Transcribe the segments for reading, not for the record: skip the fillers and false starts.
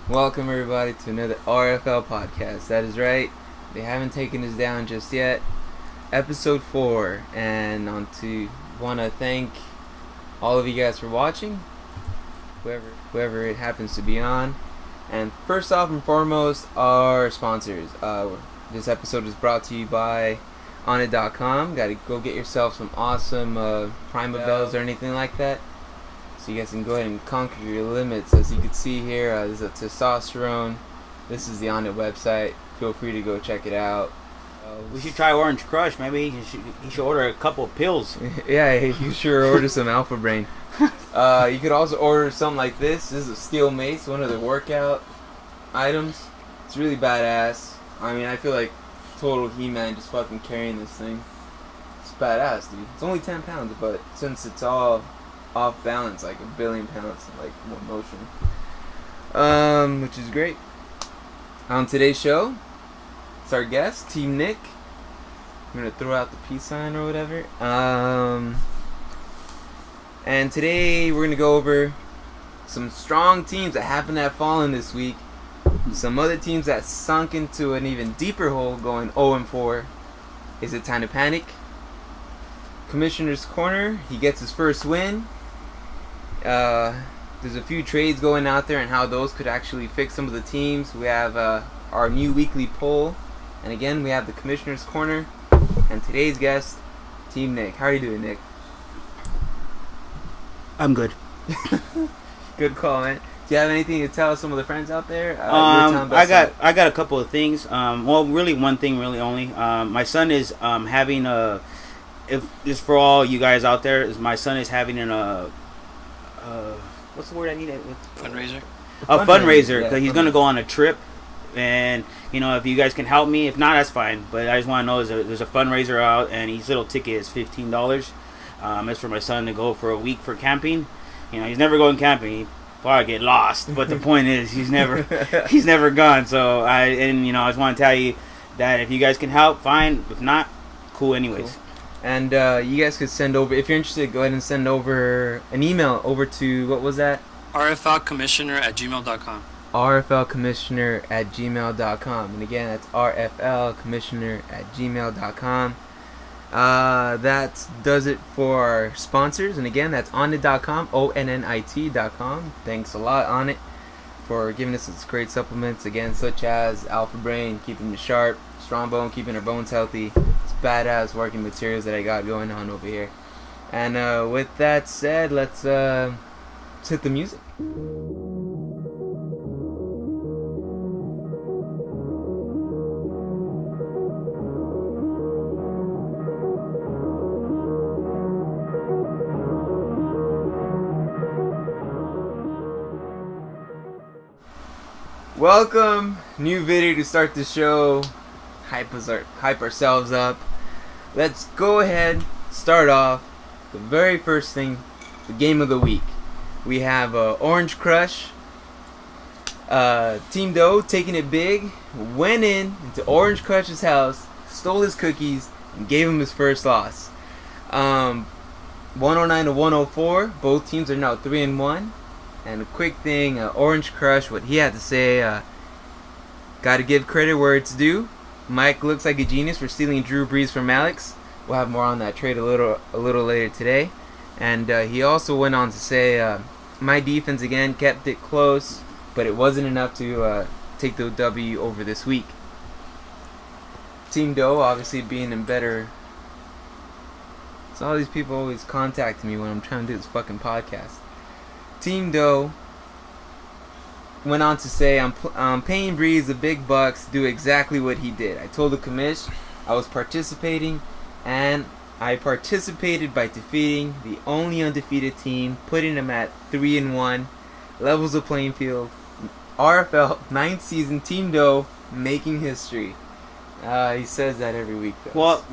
Welcome everybody to another RFL podcast. That is right, they haven't taken us down just yet. Episode 4, and want to thank all of you guys for watching, whoever it happens to be on. And first off and foremost, our sponsors. This episode is brought to you by onit.com. Got to go get yourself some awesome Prima Bells or anything like that, so you guys can go ahead and conquer your limits. As you can see here, there's a testosterone. This is the Onnit website. Feel free to go check it out. We should try Orange Crush. Maybe he should order a couple of pills. Yeah, you sure order some Alpha Brain. You could also order something like this. This is a steel mace, one of the workout items. It's really badass. I mean, I feel like total He-Man just fucking carrying this thing. It's badass, dude. It's only 10 pounds, but since it's all off balance, like 1 billion pounds, like one motion, which is great. On today's show, it's our guest, Team Nick. I'm gonna throw out the peace sign or whatever. And today we're gonna go over some strong teams that happen to have fallen this week, some other teams that sunk into an even deeper hole, going 0-4. Is it time to panic? Commissioner's Corner, he gets his first win. There's a few trades going out there and how those could actually fix some of the teams. We have our new weekly poll, and again we have the Commissioner's Corner, and today's guest, Team Nick. How are you doing, Nick? I'm good. Good call, man. Do you have anything to tell some of the friends out there? I got a couple of things. Well, really one thing, really only. My son is having a. If this for all you guys out there, is my son is having what's the word I need? Fundraiser. A fundraiser, because yeah, he's gonna go on a trip, and if you guys can help me, if not, that's fine. But I just want to know there's a fundraiser out, and his little ticket is $15. It's for my son to go for a week for camping. He's never going camping. He probably get lost, but the point is he's never gone. So I just want to tell you that if you guys can help, fine. If not, cool anyways. Cool. And you guys could send over, if you're interested, go ahead and send over an email over to, what was that? rflcommissioner@gmail.com. rflcommissioner@gmail.com. And again, that's rflcommissioner@gmail.com. That does it for our sponsors. And again, that's onnit.com, onnit.com. Thanks a lot, Onnit, for giving us these great supplements, again, such as Alpha Brain, keeping you sharp, Strong Bone, keeping our bones healthy. It's badass working materials that I got going on over here. And with that said, let's hit the music. Welcome, new video to start the show. Hype ourselves up. Let's go ahead, start off the very first thing, the game of the week. We have Orange Crush. Team Doe taking it big, went into Orange Crush's house, stole his cookies, and gave him his first loss. 109 to 104. Both teams are now 3-1. And a quick thing, Orange Crush, what he had to say, got to give credit where it's due. Mike looks like a genius for stealing Drew Brees from Alex. We'll have more on that trade a little later today. And he also went on to say, my defense again kept it close, but it wasn't enough to take the W over this week. Team Doe obviously being in better. So all these people always contact me when I'm trying to do this fucking podcast. Team Doe went on to say, I'm paying Breeze the big bucks to do exactly what he did. I told the commish I was participating, and I participated by defeating the only undefeated team, putting them at 3-1, levels the playing field. RFL 9th season, Team Doe making history. He says that every week, though. Well,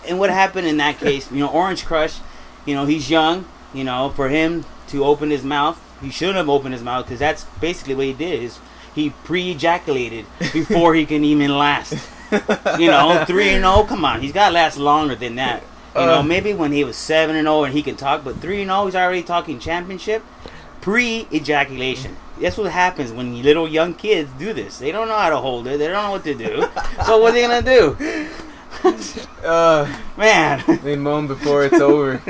and what happened in that case? Orange Crush, he's young. For him to open his mouth, he shouldn't have opened his mouth, because that's basically what he did. He pre-ejaculated before he can even last. 3-0. Come on, he's got to last longer than that. Maybe when he was 7-0 and he can talk, but 3-0, he's already talking championship. Pre-ejaculation. That's what happens when little young kids do this. They don't know how to hold it. They don't know what to do. So what are they gonna do? Man, they moan before it's over.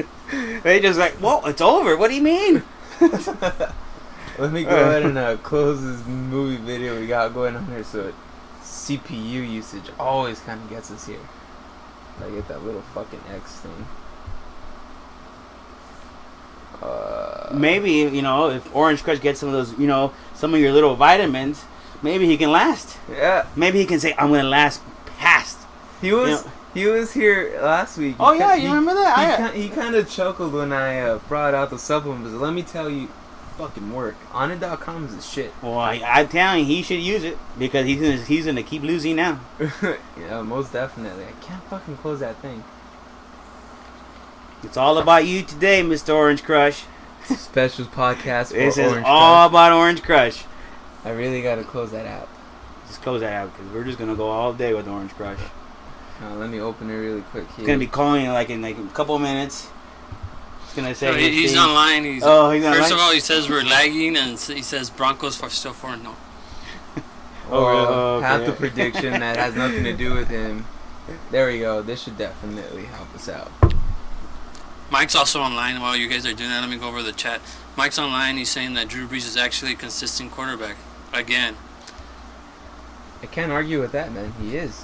They just like, whoa, it's over. What do you mean? Let me go ahead and close this movie video we got going on here. So CPU usage always kind of gets us here. I get that little fucking X thing. Maybe, if Orange Crush gets some of those, some of your little vitamins, maybe he can last. Yeah. Maybe he can say, I'm going to last past. He was here last week. Oh, yeah, you remember that? He kind of chuckled when I brought out the supplements. Let me tell you, fucking work. Onnit.com is the shit. Well, I'm telling you, he should use it because he's going to keep losing now. Yeah, most definitely. I can't fucking close that thing. It's all about you today, Mr. Orange Crush. Special podcast for this is Orange all Crush. About Orange Crush. I really gotta close that app. Just close that app because we're just gonna go all day with Orange Crush. Let me open it really quick here. He's gonna be calling in a couple minutes. He's gonna say he's online. He's online. First of all, he says we're lagging, and he says Broncos are still 4-0. Oh, okay. half the prediction that has nothing to do with him. There we go. This should definitely help us out. Mike's also online. While you guys are doing that, let me go over the chat. Mike's online. He's saying that Drew Brees is actually a consistent quarterback. Again. I can't argue with that, man. He is.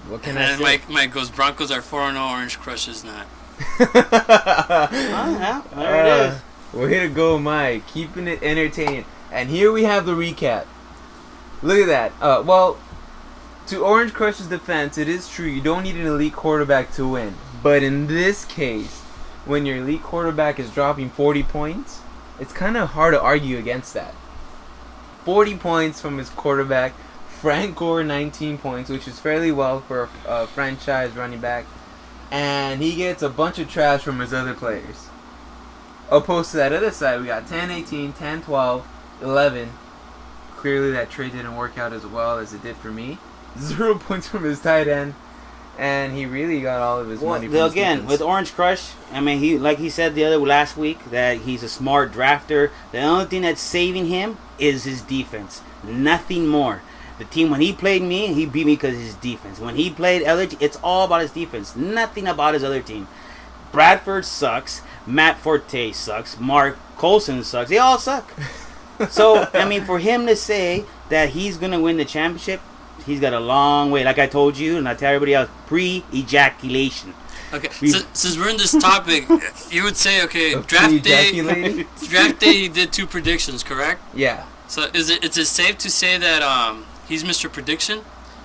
What can and I say? Mike goes, Broncos are 4-0, Orange Crush is not. Yeah, there it is. Way to go, Mike. Keeping it entertaining. And here we have the recap. Look at that. Well, to Orange Crush's defense, it is true. You don't need an elite quarterback to win. But in this case, when your elite quarterback is dropping 40 points, it's kind of hard to argue against that. 40 points from his quarterback. Frank Gore, 19 points, which is fairly well for a franchise running back. And he gets a bunch of trash from his other players. Opposed to that other side, we got 10-18, 10-12, 11. Clearly that trade didn't work out as well as it did for me. 0 points from his tight end. And he really got all of his money from his again, defense. with Orange Crush, I mean, he said last week that he's a smart drafter. The only thing that's saving him is his defense. Nothing more. The team, when he played me, he beat me because of his defense. When he played LH, it's all about his defense. Nothing about his other team. Bradford sucks. Matt Forte sucks. Mark Colson sucks. They all suck. So, I mean, for him to say that he's going to win the championship, he's got a long way. Like I told you, and I tell everybody else, pre-ejaculation. Okay, so, since we're in this topic, you would say, okay, draft day, he did 2 predictions, correct? Yeah. So is it safe to say that he's Mr. Prediction?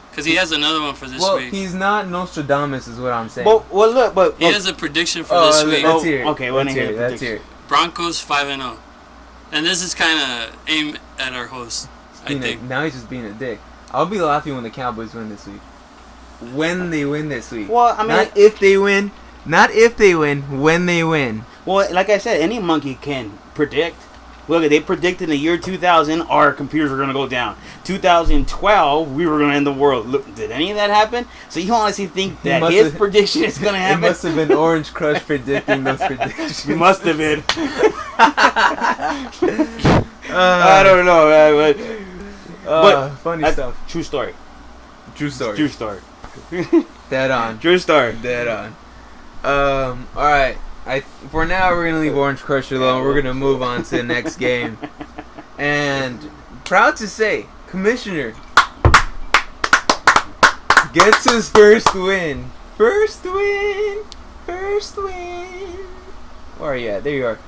Because he has another one for this week. Well, he's not Nostradamus, is what I'm saying. He has a prediction for this week. Let's hear it. Okay, let's hear it. Broncos 5-0, and this is kind of aimed at our host. I think now he's just being a dick. I'll be laughing when the Cowboys win this week. When they win this week. Well, I mean, not if they win. Not if they win. When they win. Well, like I said, any monkey can predict. Look, they predicted in the year 2000 our computers were going to go down. 2012, we were going to end the world. Look, did any of that happen? So you honestly think that his prediction is going to happen? It must have been Orange Crush predicting those predictions. It must have been. I don't know, man, but funny stuff. True story. True story. True story. Dead on. True story. Dead on. All right. For now, we're gonna leave Orange Crush alone. We're gonna move on to the next game. And proud to say, Commissioner gets his first win. First win. Where are you at? There you are.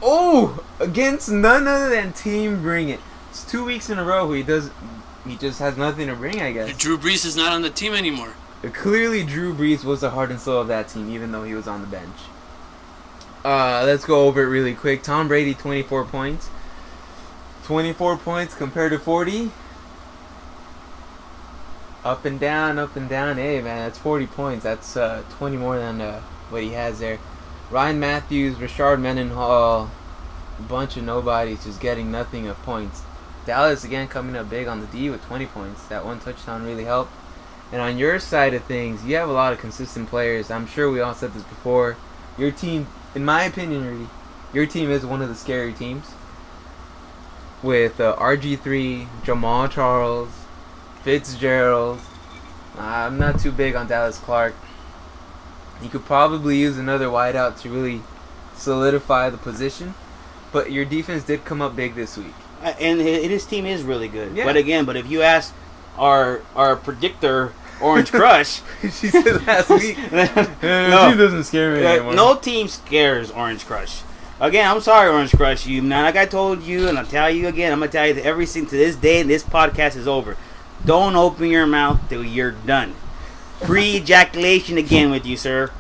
Oh, against none other than Team Bring It. It's 2 weeks in a row he just has nothing to bring, I guess. Drew Brees is not on the team anymore. Clearly, Drew Brees was the heart and soul of that team, even though he was on the bench. Let's go over it really quick. Tom Brady, 24 points. 24 points compared to 40. Up and down. Hey, man, that's 40 points. That's 20 more than what he has there. Ryan Matthews, Rashard Mendenhall, a bunch of nobodies just getting nothing of points. Dallas, again, coming up big on the D with 20 points. That one touchdown really helped. And on your side of things, you have a lot of consistent players. I'm sure we all said this before. Your team, in my opinion, Rudy, your team is one of the scary teams. with RG3, Jamal Charles, Fitzgerald. I'm not too big on Dallas Clark. You could probably use another wideout to really solidify the position, but your defense did come up big this week. And his team is really good. Yeah. But if you ask our predictor, Orange Crush, She said last week. No. Team doesn't scare me anymore. no team scares Orange Crush. Again, I'm sorry, Orange Crush. You now, like I told you, and I'll tell you again. I'm gonna tell you that everything to this day, this podcast is over. Don't open your mouth till you're done. Free ejaculation again with you, sir.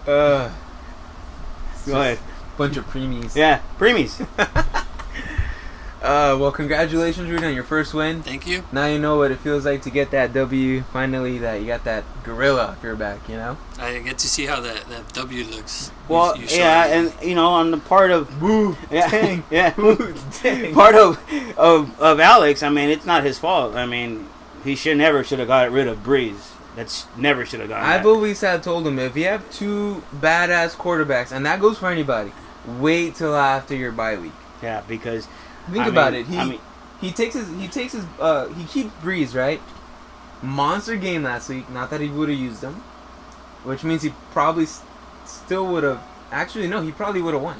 Go ahead. Bunch of preemies. Yeah, preemies. Well, congratulations, Rudy, on your first win. Thank you. Now you know what it feels like to get that W. Finally, that you got that gorilla off your back. You know. I get to see how that W looks. Well, You showed yeah, me. and you know, on the part of Woo, yeah, dang. yeah, Woo, dang. part of Alex. I mean, it's not his fault. I mean, he should have got rid of Breeze. That's never should have gotten. I've that. always had told him, if you have two badass quarterbacks, and that goes for anybody, wait till after your bye week. Yeah, because Think I about mean- it. I mean, He keeps Breeze, right? Monster game last week. Not that he would have used them, which means he probably still would have. Actually, no, he probably would have won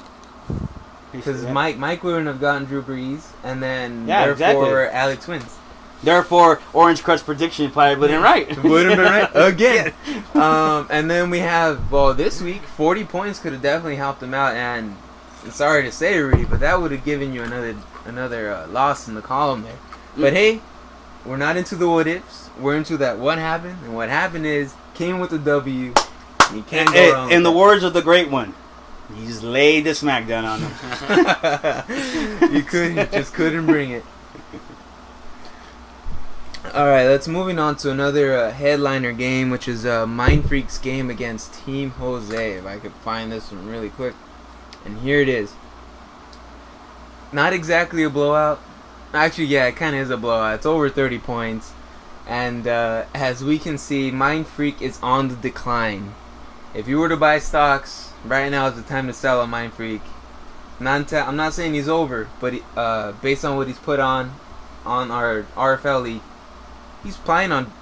because yeah. Mike wouldn't have gotten Drew Brees, and then Yeah, therefore exactly. Alex wins. Therefore, Orange Crush prediction probably wasn't right. Would have been right again. And then we have this week 40 points could have definitely helped him out, and sorry to say, Rudy, but that would have given you another loss in the column there. But hey, we're not into the what ifs. We're into that what happened, and what happened is came with the W. And you can't go wrong. In the with words of the great one, you just laid the smackdown on him. that. You just couldn't bring it. All right, let's moving on to another headliner game, which is Mind Freak's game against Team Jose. If I could find this one really quick, and here it is. Not exactly a blowout. Actually, yeah, it kind of is a blowout. It's over 30 points, and as we can see, Mind Freak is on the decline. If you were to buy stocks right now, is the time to sell on Mind Freak. I'm not saying he's over, but based on what he's put on our RFL league, he's planning on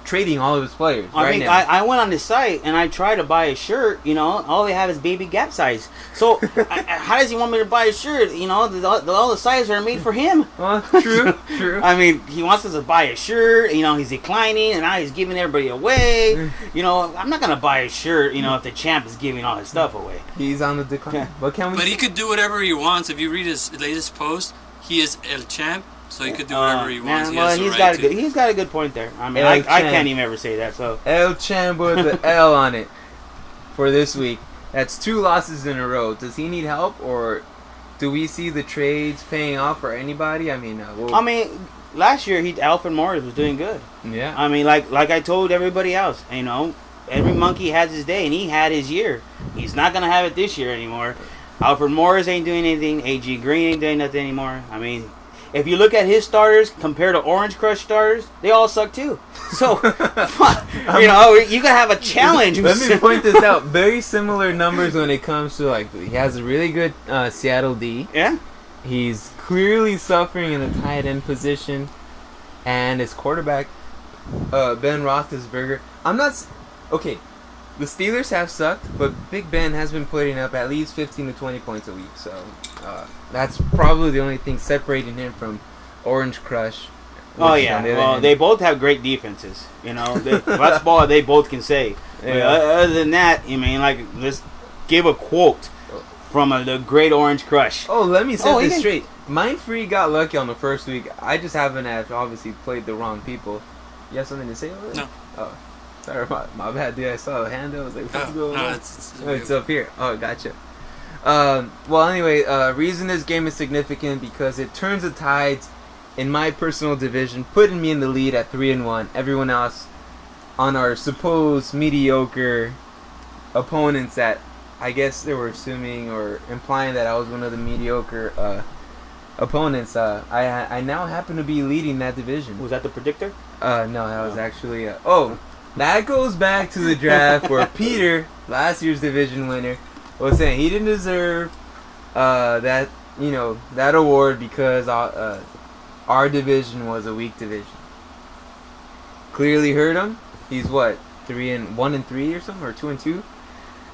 trading all of his players now. I went on the site and I tried to buy a shirt. You know, all they have is baby Gap size. So how does he want me to buy a shirt? You know, all the sizes are made for him. Well, true. I mean, he wants us to buy a shirt. You know, he's declining and now he's giving everybody away. You know, I'm not gonna buy a shirt. You know, if the champ is giving all his stuff away. He's on the decline. Yeah. But can we? But he could do whatever he wants. If you read his latest post, he is El Champ, so he could do whatever he wants. Man, He well, has the he's right got a to. good. He's got a good point there. I mean, El I Champ. can't even ever say that. So El Champ with the L on it for this week. That's 2 losses in a row. Does he need help, or do we see the trades paying off for anybody? I mean, last year Alfred Morris was doing good. yeah. I mean, like I told everybody else, you know, every monkey has his day, and he had his year. He's not gonna have it this year anymore. Alfred Morris ain't doing anything. A.G. Green ain't doing nothing anymore. I mean, if you look at his starters compared to Orange Crush starters, they all suck too. So, you know, you gotta have a challenge. Let me point this out. Very similar numbers when it comes to, like, he has a really good Seattle D. Yeah. He's clearly suffering in the tight end position, and his quarterback, Ben Roethlisberger. Okay. The Steelers have sucked, but Big Ben has been putting up at least 15 to 20 points a week. So that's probably the only thing separating him from Orange Crush. Oh yeah, well they both have great defenses. You know, that's all they both can say. Yeah. But other than that, I mean, like, let's give a quote from the great Orange Crush. Oh, let me set this yeah. straight. Mind Free got lucky on the first week. I just haven't obviously played the wrong people. You have something to say over there? No. Oh, sorry, my bad, dude. I saw the hand. I was like, what's going on? It's up here. Oh, gotcha. Well, anyway, reason this game is significant because it turns the tides in my personal division, putting me in the lead at 3-1. Everyone else on our supposed mediocre opponents that I guess they were assuming or implying that I was one of the mediocre opponents. I now happen to be leading that division. Was that the predictor? No, that was actually that goes back to the draft where Peter, last year's division winner, was saying he didn't deserve that that award because our division was a weak division. Clearly hurt him. He's what, 1-3 or something, or 2-2,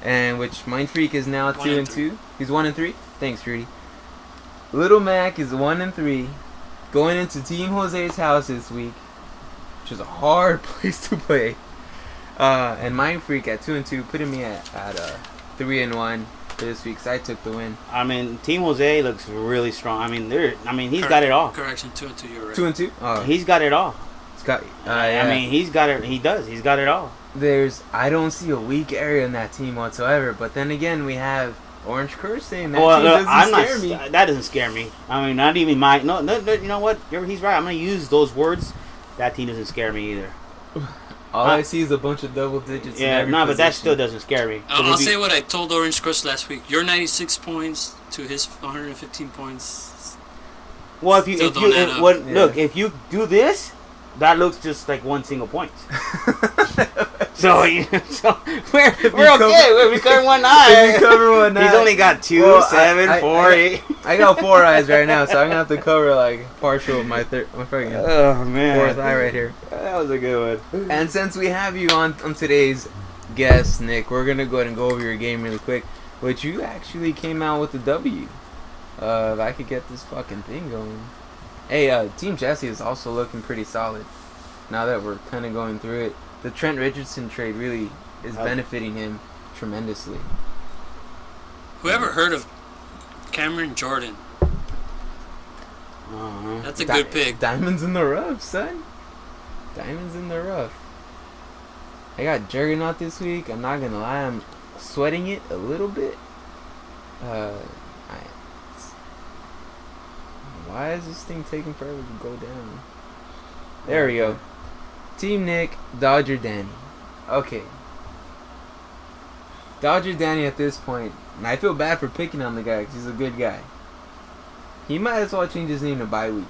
and which Mind Freak is now 2-2. He's 1-3. Thanks, Rudy. Little Mac is 1-3, going into Team Jose's house this week, which is a hard place to play. And Mind Freak at 2-2, putting me at 3-1 for this week. So I took the win. I mean, Team Jose looks really strong. I mean, he's got it all. Correction, 2-2. You're right. 2-2. Oh, He's got it all. it's got. I mean, he's got it. He does. He's got it all. I don't see a weak area in that team whatsoever. But then again, we have Orange Curse saying that team doesn't scare me. That doesn't scare me. I mean, not even my. No, you know what? He's right. I'm gonna use those words. That team doesn't scare me either. All I see is a bunch of double digits. Yeah, in every but that position. still doesn't scare me. I'll say what I told Orange Crush last week. Your 96 points to his 115 points. Well, if you Yeah. look, if you do this, that looks just like one single point. so we're okay. We cover one eye. You cover one eye. He's only got 2, Well, 7, 4, 8. I got 4 eyes right now, so I'm gonna have to cover like partial of my fucking Oh man, 4th eye right here. That was a good one. And since we have you on today's guest, Nick, we're gonna go ahead and go over your game really quick. But you actually came out with the W. If I could get this fucking thing going. Hey, Team Jesse is also looking pretty solid. Now that we're kind of going through it, the Trent Richardson trade really is benefiting him tremendously. Whoever heard of Cameron Jordan? That's a good pick. Diamonds in the rough, son. Diamonds in the rough. I got Juggernaut this week. I'm not gonna lie, I'm sweating it a little bit. Why is this thing taking forever to go down? There we go. Team Nick, Dodger Danny. Okay. Dodger Danny at this point, and I feel bad for picking on the guy because he's a good guy. He might as well change his name to Bye Week.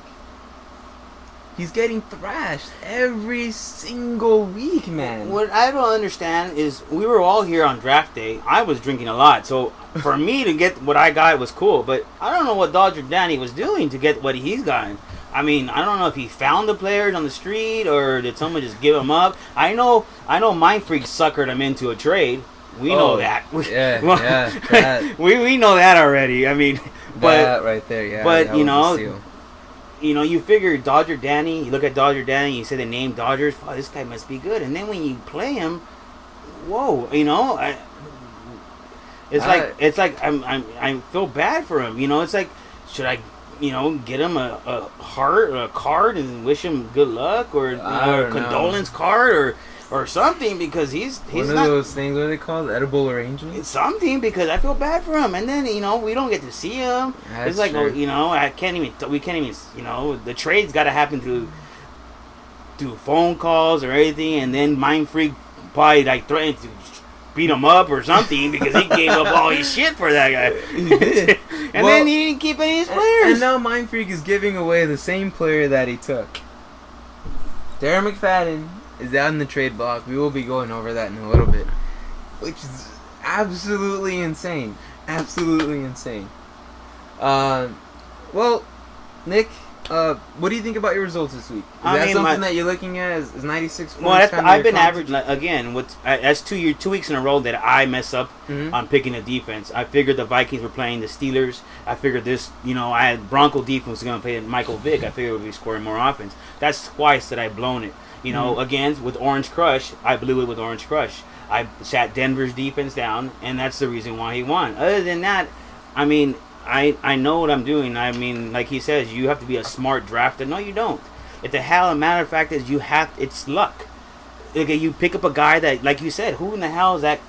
He's getting thrashed every single week, man. What I don't understand is we were all here on draft day. I was drinking a lot, so for me to get what I got was cool. But I don't know what Dodger Danny was doing to get what he's gotten. I mean, I don't know if he found the players on the street or did someone just give him up. I know Mind Freak suckered him into a trade. We know that. Yeah. we know that already. I mean, but that right there, yeah. But you figure Dodger Danny. You look at Dodger Danny. You say the name Dodgers. Oh, this guy must be good. And then when you play him, whoa, it's like I feel bad for him. It's like, should I, get him a heart or a card and wish him good luck or a condolence card or something, because he's one not of those things. What are they called? Edible arrangements. It's something, because I feel bad for him, and then we don't get to see him. That's it's like true. we can't even the trade's got to happen through phone calls or anything, and then Mind Freak probably like threatened to beat him up or something because he gave up all his shit for that guy. He did. And then he didn't keep any of his players. And now Mind Freak is giving away the same player that he took. Darren McFadden is out in the trade block. We will be going over that in a little bit, which is absolutely insane. Absolutely insane. Well, Nick, what do you think about your results this week? Is that something that you're looking at? Is 96 points? Well, I've been averaging again. That's 2 weeks in a row that I mess up on picking a defense. I figured the Vikings were playing the Steelers. I figured this, I had Bronco defense was going to play Michael Vick. I figured we'd be scoring more offense. That's twice that I've blown it. Again, with Orange Crush, I blew it with Orange Crush. I sat Denver's defense down, and that's the reason why he won. Other than that, I know what I'm doing. Like he says, you have to be a smart drafter. No, you don't. A matter of fact is it's luck. Okay, you pick up a guy that, like you said, who in the hell is that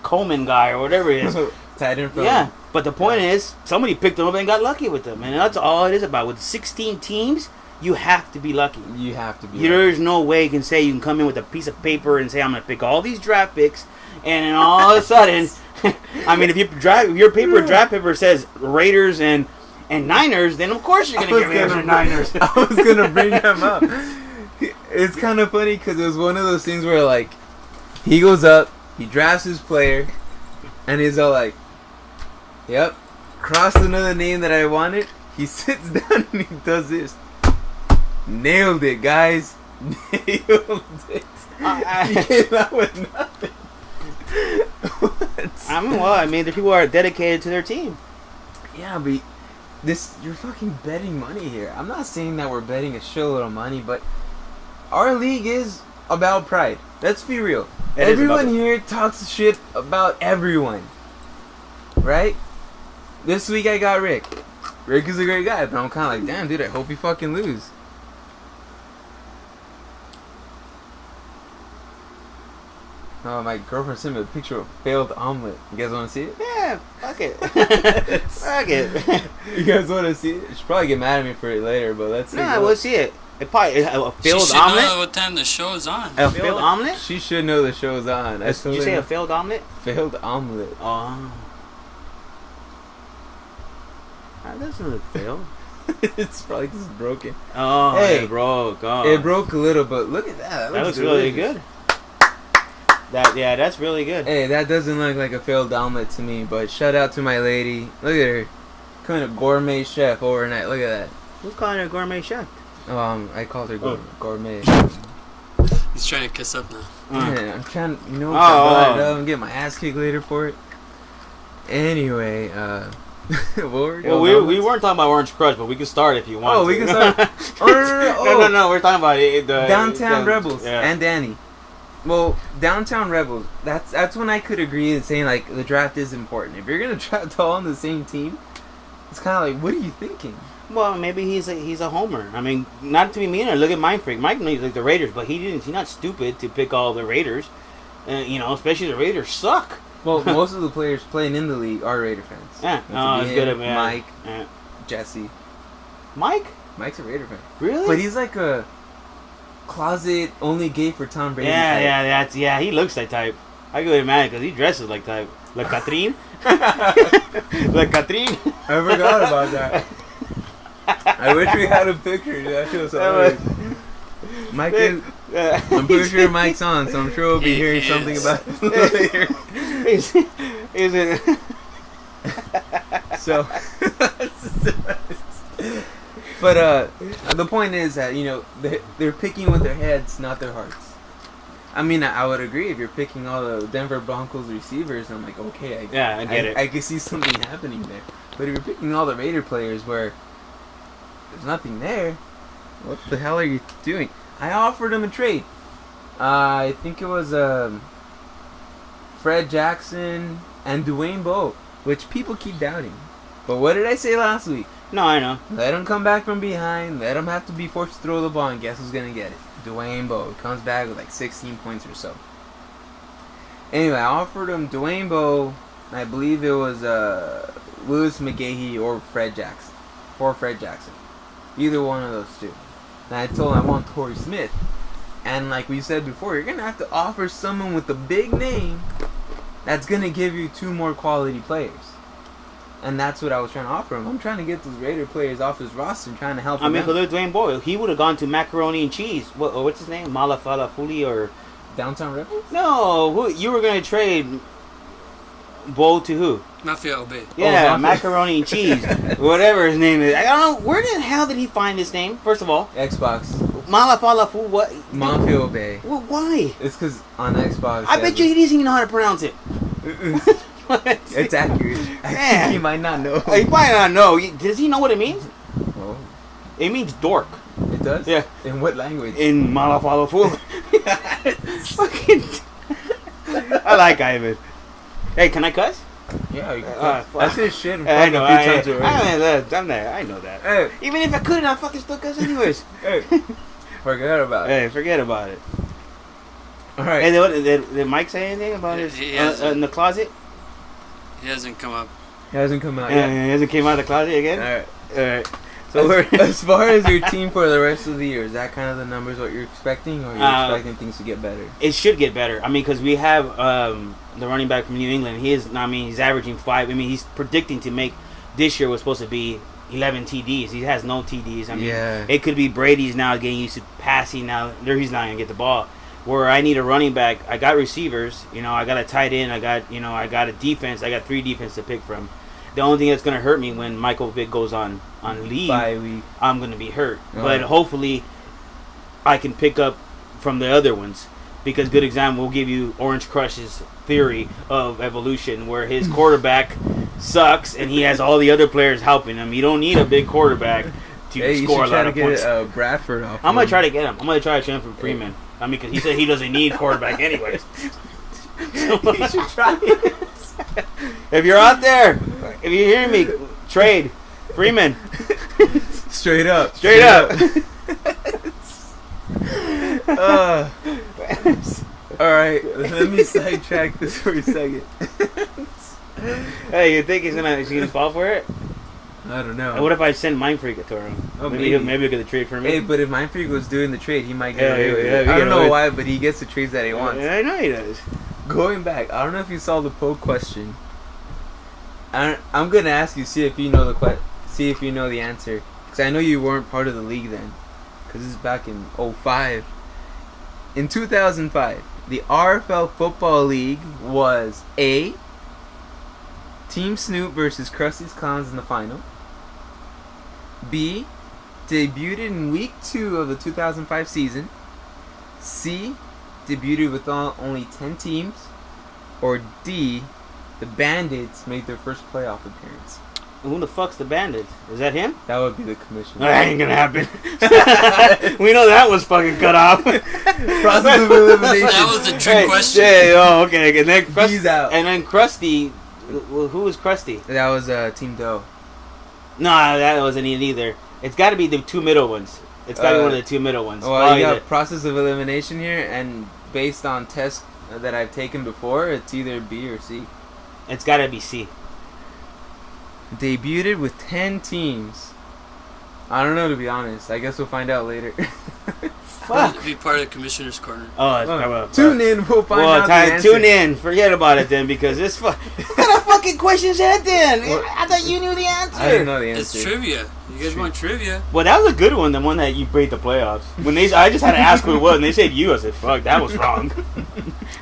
Coleman guy or whatever it is? Tight end from Yeah, but the point is, somebody picked him up and got lucky with him, and that's all it is about. With 16 teams, you have to be lucky. You have to be. There's no way you can come in with a piece of paper and say, I'm going to pick all these draft picks, and then all of a sudden, if your draft paper says Raiders and Niners, then of course you're going to get Raiders and Niners. I was going to bring them up. It's kind of funny because it was one of those things where, like, he goes up, he drafts his player, and he's all like, yep, crossed another name that I wanted. He sits down and he does this. Nailed it, guys. Nailed it. He came out with nothing. What? I mean, the people are dedicated to their team. Yeah, but you're fucking betting money here. I'm not saying that we're betting a shitload of money, but our league is about pride. Let's be real. Everyone here talks shit about everyone. Right? This week I got Rick. Rick is a great guy, but I'm kind of like, damn, dude, I hope you fucking lose. Oh, my girlfriend sent me a picture of a failed omelet. You guys want to see it? Yeah, fuck it. Fuck it. You guys want to see it? She'll probably get mad at me for it later, but let's see. Nah, we'll see it. It probably a failed she should omelet. know what time the show is on. A failed omelet? She should know the show's on. Did you say a failed omelet? Failed omelet. Oh. That doesn't look failed. It's probably just broken. Oh, hey, it broke. Oh. It broke a little, but look at that. That looks really good. That's really good. Hey, that doesn't look like a failed omelet to me, but shout out to my lady. Look at her. Kind of gourmet chef overnight. Look at that. Who's calling her a gourmet chef? I called her gourmet. He's trying to kiss up now. Yeah, I'm trying, I'm getting my ass kicked later for it. Anyway, we weren't talking about Orange Crush, but we can start if you want. Oh, we can start. No, we're talking about it. Downtown Rebels yeah. and Danny. Well, Downtown Rebels. That's when I could agree in saying like the draft is important. If you're gonna draft all on the same team, it's kind of like, what are you thinking? Well, maybe he's a homer. I mean, not to be mean. Look at Mind Freak. Mike knows like the Raiders, but he's not stupid to pick all the Raiders. Especially the Raiders suck. Well, most of the players playing in the league are Raider fans. Yeah, it's good. Mike, yeah. Jesse. Mike's a Raider fan. Really? But he's like a closet only gay for Tom Brady. Yeah. He looks that type. I go mad because he dresses like type. Like Catherine. Like Catherine. I forgot about that. I wish we had a picture. That shit was hilarious. Mike is, I'm pretty sure Mike's on, so I'm sure we'll be hearing something about it later. Is it? So, but the point is that they're picking with their heads, not their hearts. I mean, I would agree if you're picking all the Denver Broncos receivers. I'm like, okay, I get it. I can see something happening there. But if you're picking all the Raider players where there's nothing there, what the hell are you doing? I offered him a trade. I think it was Fred Jackson and Dwayne Bowe, which people keep doubting. But what did I say last week? No, I know. Let him come back from behind. Let him have to be forced to throw the ball, and guess who's going to get it? Dwayne Bowe. Comes back with like 16 points or so. Anyway, I offered him Dwayne Bowe. I believe it was Louis McGahee or Fred Jackson. Either one of those two. And I told him I want Torrey Smith. And like we said before, you're going to have to offer someone with a big name that's going to give you two more quality players. And that's what I was trying to offer him. I'm trying to get those Raider players off his roster and trying to help him. I mean, because Dwayne Bowe, he would have gone to macaroni and cheese. What's his name? Malafalafuli or Downtown Rebels? No, you were going to trade Bowe to who? Mafia Obey. Yeah, macaroni and cheese. Whatever his name is. I don't know. Where the hell did he find this name, first of all? Xbox. Malafalafu, what? Mafia Obey. Well, why? It's because on Xbox. I bet you he doesn't even know how to pronounce it. It's accurate. Actually, he might not know. He might not know. Does he know what it means? Oh. It means dork. It does? Yeah. In what language? In Malafalafu. Fucking. I like Ivan. Hey, can I cuss? Yeah, you can. I said shit in I know. a few times already. I'm there. I know that. Hey. Even if I couldn't, I'd fucking still cuss anyways. Hey. Forget about it. Hey, forget about it. All right. Hey, did Mike say anything about his in the closet? He hasn't come up. He hasn't come out yet. He hasn't came out of the closet again? All right. So as far as your team for the rest of the year, is that kind of the numbers what you're expecting, or are you expecting things to get better? It should get better. I mean, because we have the running back from New England. He's averaging 5. I mean, he's predicting to make this year was supposed to be 11 TDs. He has no TDs. I mean, It could be Brady's now getting used to passing now. He's not going to get the ball. Where I need a running back, I got receivers. I got a tight end. I got a defense. I got 3 defenses to pick from. The only thing that's gonna hurt me when Michael Vick goes on leave, Bye week. I'm gonna be hurt. Oh. But hopefully, I can pick up from the other ones. Because good example, we'll give you Orange Crush's theory of evolution, where his quarterback sucks and he has all the other players helping him. You don't need a big quarterback to score a lot of points. Get Bradford off. I'm gonna try to get him. I'm gonna try to trade him from Freeman. I mean, because he said he doesn't need quarterback anyways. You should try it. If you're out there, if you hear me, trade Freeman. Straight up. Straight up. All right, let me sidetrack this for a second. Hey, you think he's gonna fall for it? I don't know. And what if I send Mind Freak to him? Oh, maybe he'll get the trade for me. Hey, but if Mind Freak was doing the trade, he might get away with yeah, it. I don't know why, but he gets the trades that he wants. Yeah, I know he does. Going back, I don't know if you saw the poll question. I'm gonna ask you, see if you know the answer, because I know you weren't part of the league then, because this is back in 2005. In 2005, the RFL Football League was A, Team Snoop versus Krusty's Clowns in the final. B, debuted in week 2 of the 2005 season. C, debuted with only 10 teams. Or D, the Bandits made their first playoff appearance. Who the fuck's the Bandit? Is that him? That would be the commissioner. That ain't gonna happen. We know that was fucking cut off. Process of elimination. That was the trick question. Yeah, okay. And then He's out. And then Krusty. Who was Krusty? That was Team Doe. No, that wasn't it either. It's got to be the two middle ones. It's got to be one of the two middle ones. Well, you got process of elimination here, and based on tests that I've taken before, it's either B or C. It's got to be C. Debuted with 10 teams. I don't know, to be honest. I guess we'll find out later. Fuck. Be part of the commissioner's corner. Tune in. We'll find out the answer. Tune in. Forget about it then, because this what kind of fucking question is that then? I thought you knew the answer. I didn't know the answer. It's trivia. You guys want trivia? Well, that was a good one. The one that you beat the playoffs. I just had to ask who it was, and they said you. I said, "Fuck, that was wrong."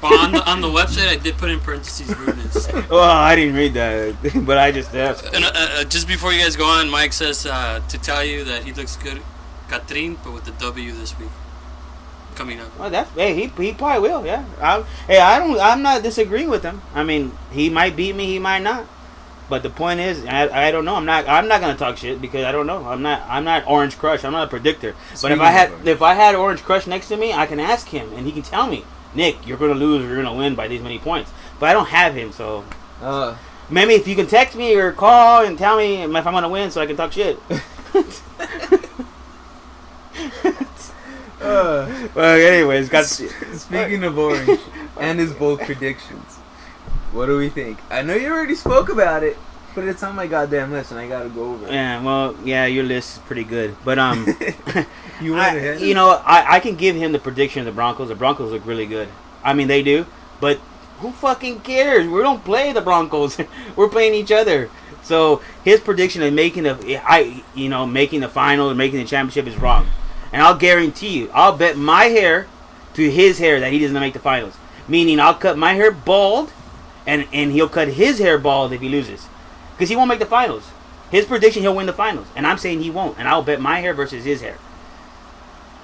Well, on the website, I did put in parentheses rudeness. Well, I didn't read that, but I just asked. And just before you guys go on, Mike says to tell you that he looks good, Catherine, but with the W this week coming up. Well, he probably will. Yeah. I'm not disagreeing with him. I mean, he might beat me, he might not. But the point is, I don't know. I'm not gonna talk shit because I don't know. I'm not Orange Crush. I'm not a predictor. But if I had Orange Crush next to me, I can ask him and he can tell me, Nick, you're gonna lose or you're gonna win by these many points. But I don't have him, so maybe if you can text me or call and tell me if I'm gonna win, so I can talk shit. Well, anyways, speaking of Orange and his bold predictions, what do we think? I know you already spoke about it, but it's on my goddamn list and I gotta go over it. Yeah, well, your list is pretty good, but you went ahead. I can give him the prediction of the Broncos. The Broncos look really good. I mean, they do, but who fucking cares? We don't play the Broncos. We're playing each other. So his prediction of making the final and making the championship is wrong. And I'll guarantee you, I'll bet my hair to his hair that he doesn't make the finals. Meaning, I'll cut my hair bald, and he'll cut his hair bald if he loses. Because he won't make the finals. His prediction, he'll win the finals. And I'm saying he won't. And I'll bet my hair versus his hair.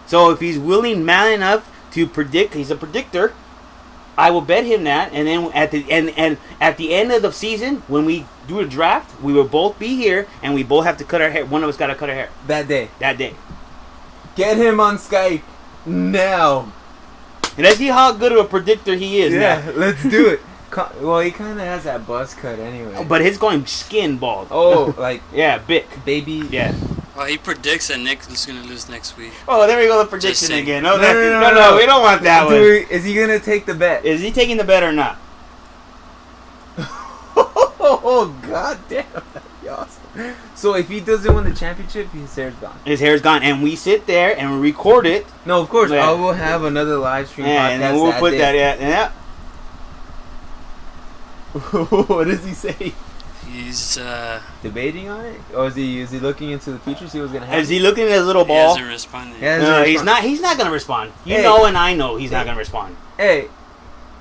So if he's willing, man enough to predict, he's a predictor, I will bet him that. And then at the end of the season, when we do a draft, we will both be here, and we both have to cut our hair. One of us got to cut our hair. That day. Get him on Skype now. And let's see how good of a predictor he is. Yeah, let's do it. Well, he kind of has that buzz cut anyway. But his going skin bald. Oh, like yeah, big baby. Yeah. Well, he predicts that Nick is going to lose next week. Oh, there we go, the prediction again. No, we don't want that one. Is he going to take the bet? Is he taking the bet or not? Oh, god damn. That'd be awesome. So if he doesn't win the championship, his hair's gone. His hair's gone, and we sit there and we record it. No, of course. I will have another live stream podcast. And then we'll put that. Yeah. What does he say? He's debating on it, or is he looking into the future? See what's gonna happen. Is he looking at his little ball? He hasn't responded. No, he's not. He's not gonna respond. You know, and I know he's not gonna respond. Hey,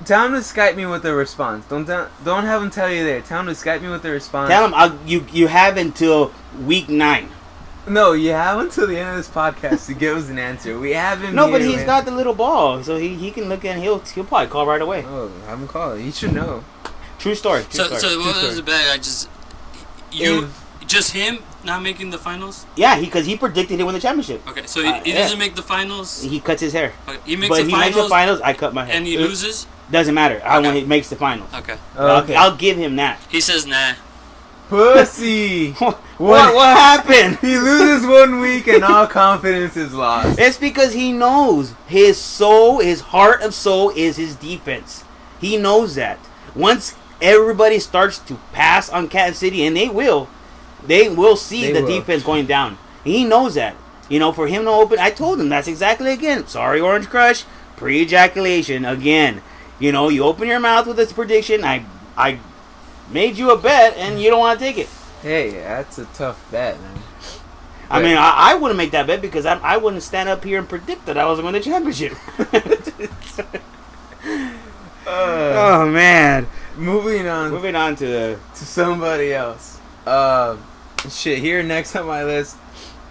Tell him to Skype me with a response. Don't have him tell you there. Tell him to Skype me with a response. Tell him you have until week 9. No, you have until the end of this podcast to give us an answer. We have him. No, here, but he's man. got the little ball, so he can look and he'll probably call right away. Oh, have him call. He should know. True story. So what was the bet? Just him not making the finals? Yeah, because he predicted he win the championship. Okay, so he doesn't make the finals. He cuts his hair. Okay, he makes But the he finals. makes the finals. I cut my hair. And he loses. Doesn't matter. I Okay. want he makes the finals. Okay. Okay. I'll give him that. He says nah. Pussy. What happened? He loses 1 week and all confidence is lost. It's because he knows his soul, his heart of soul is his defense. He knows that. Once everybody starts to pass on Kansas City, and they will see They the will. defense going down. He knows that. You know, for him to open, I told him that's exactly again. Sorry, Orange Crush. Pre-ejaculation again. You know, you open your mouth with this prediction. I made you a bet, and you don't want to take it. Hey, that's a tough bet, man. I mean, I wouldn't make that bet because I wouldn't stand up here and predict that I was going to win the championship. Oh man! Moving on to to somebody else. Shit. Here next on my list.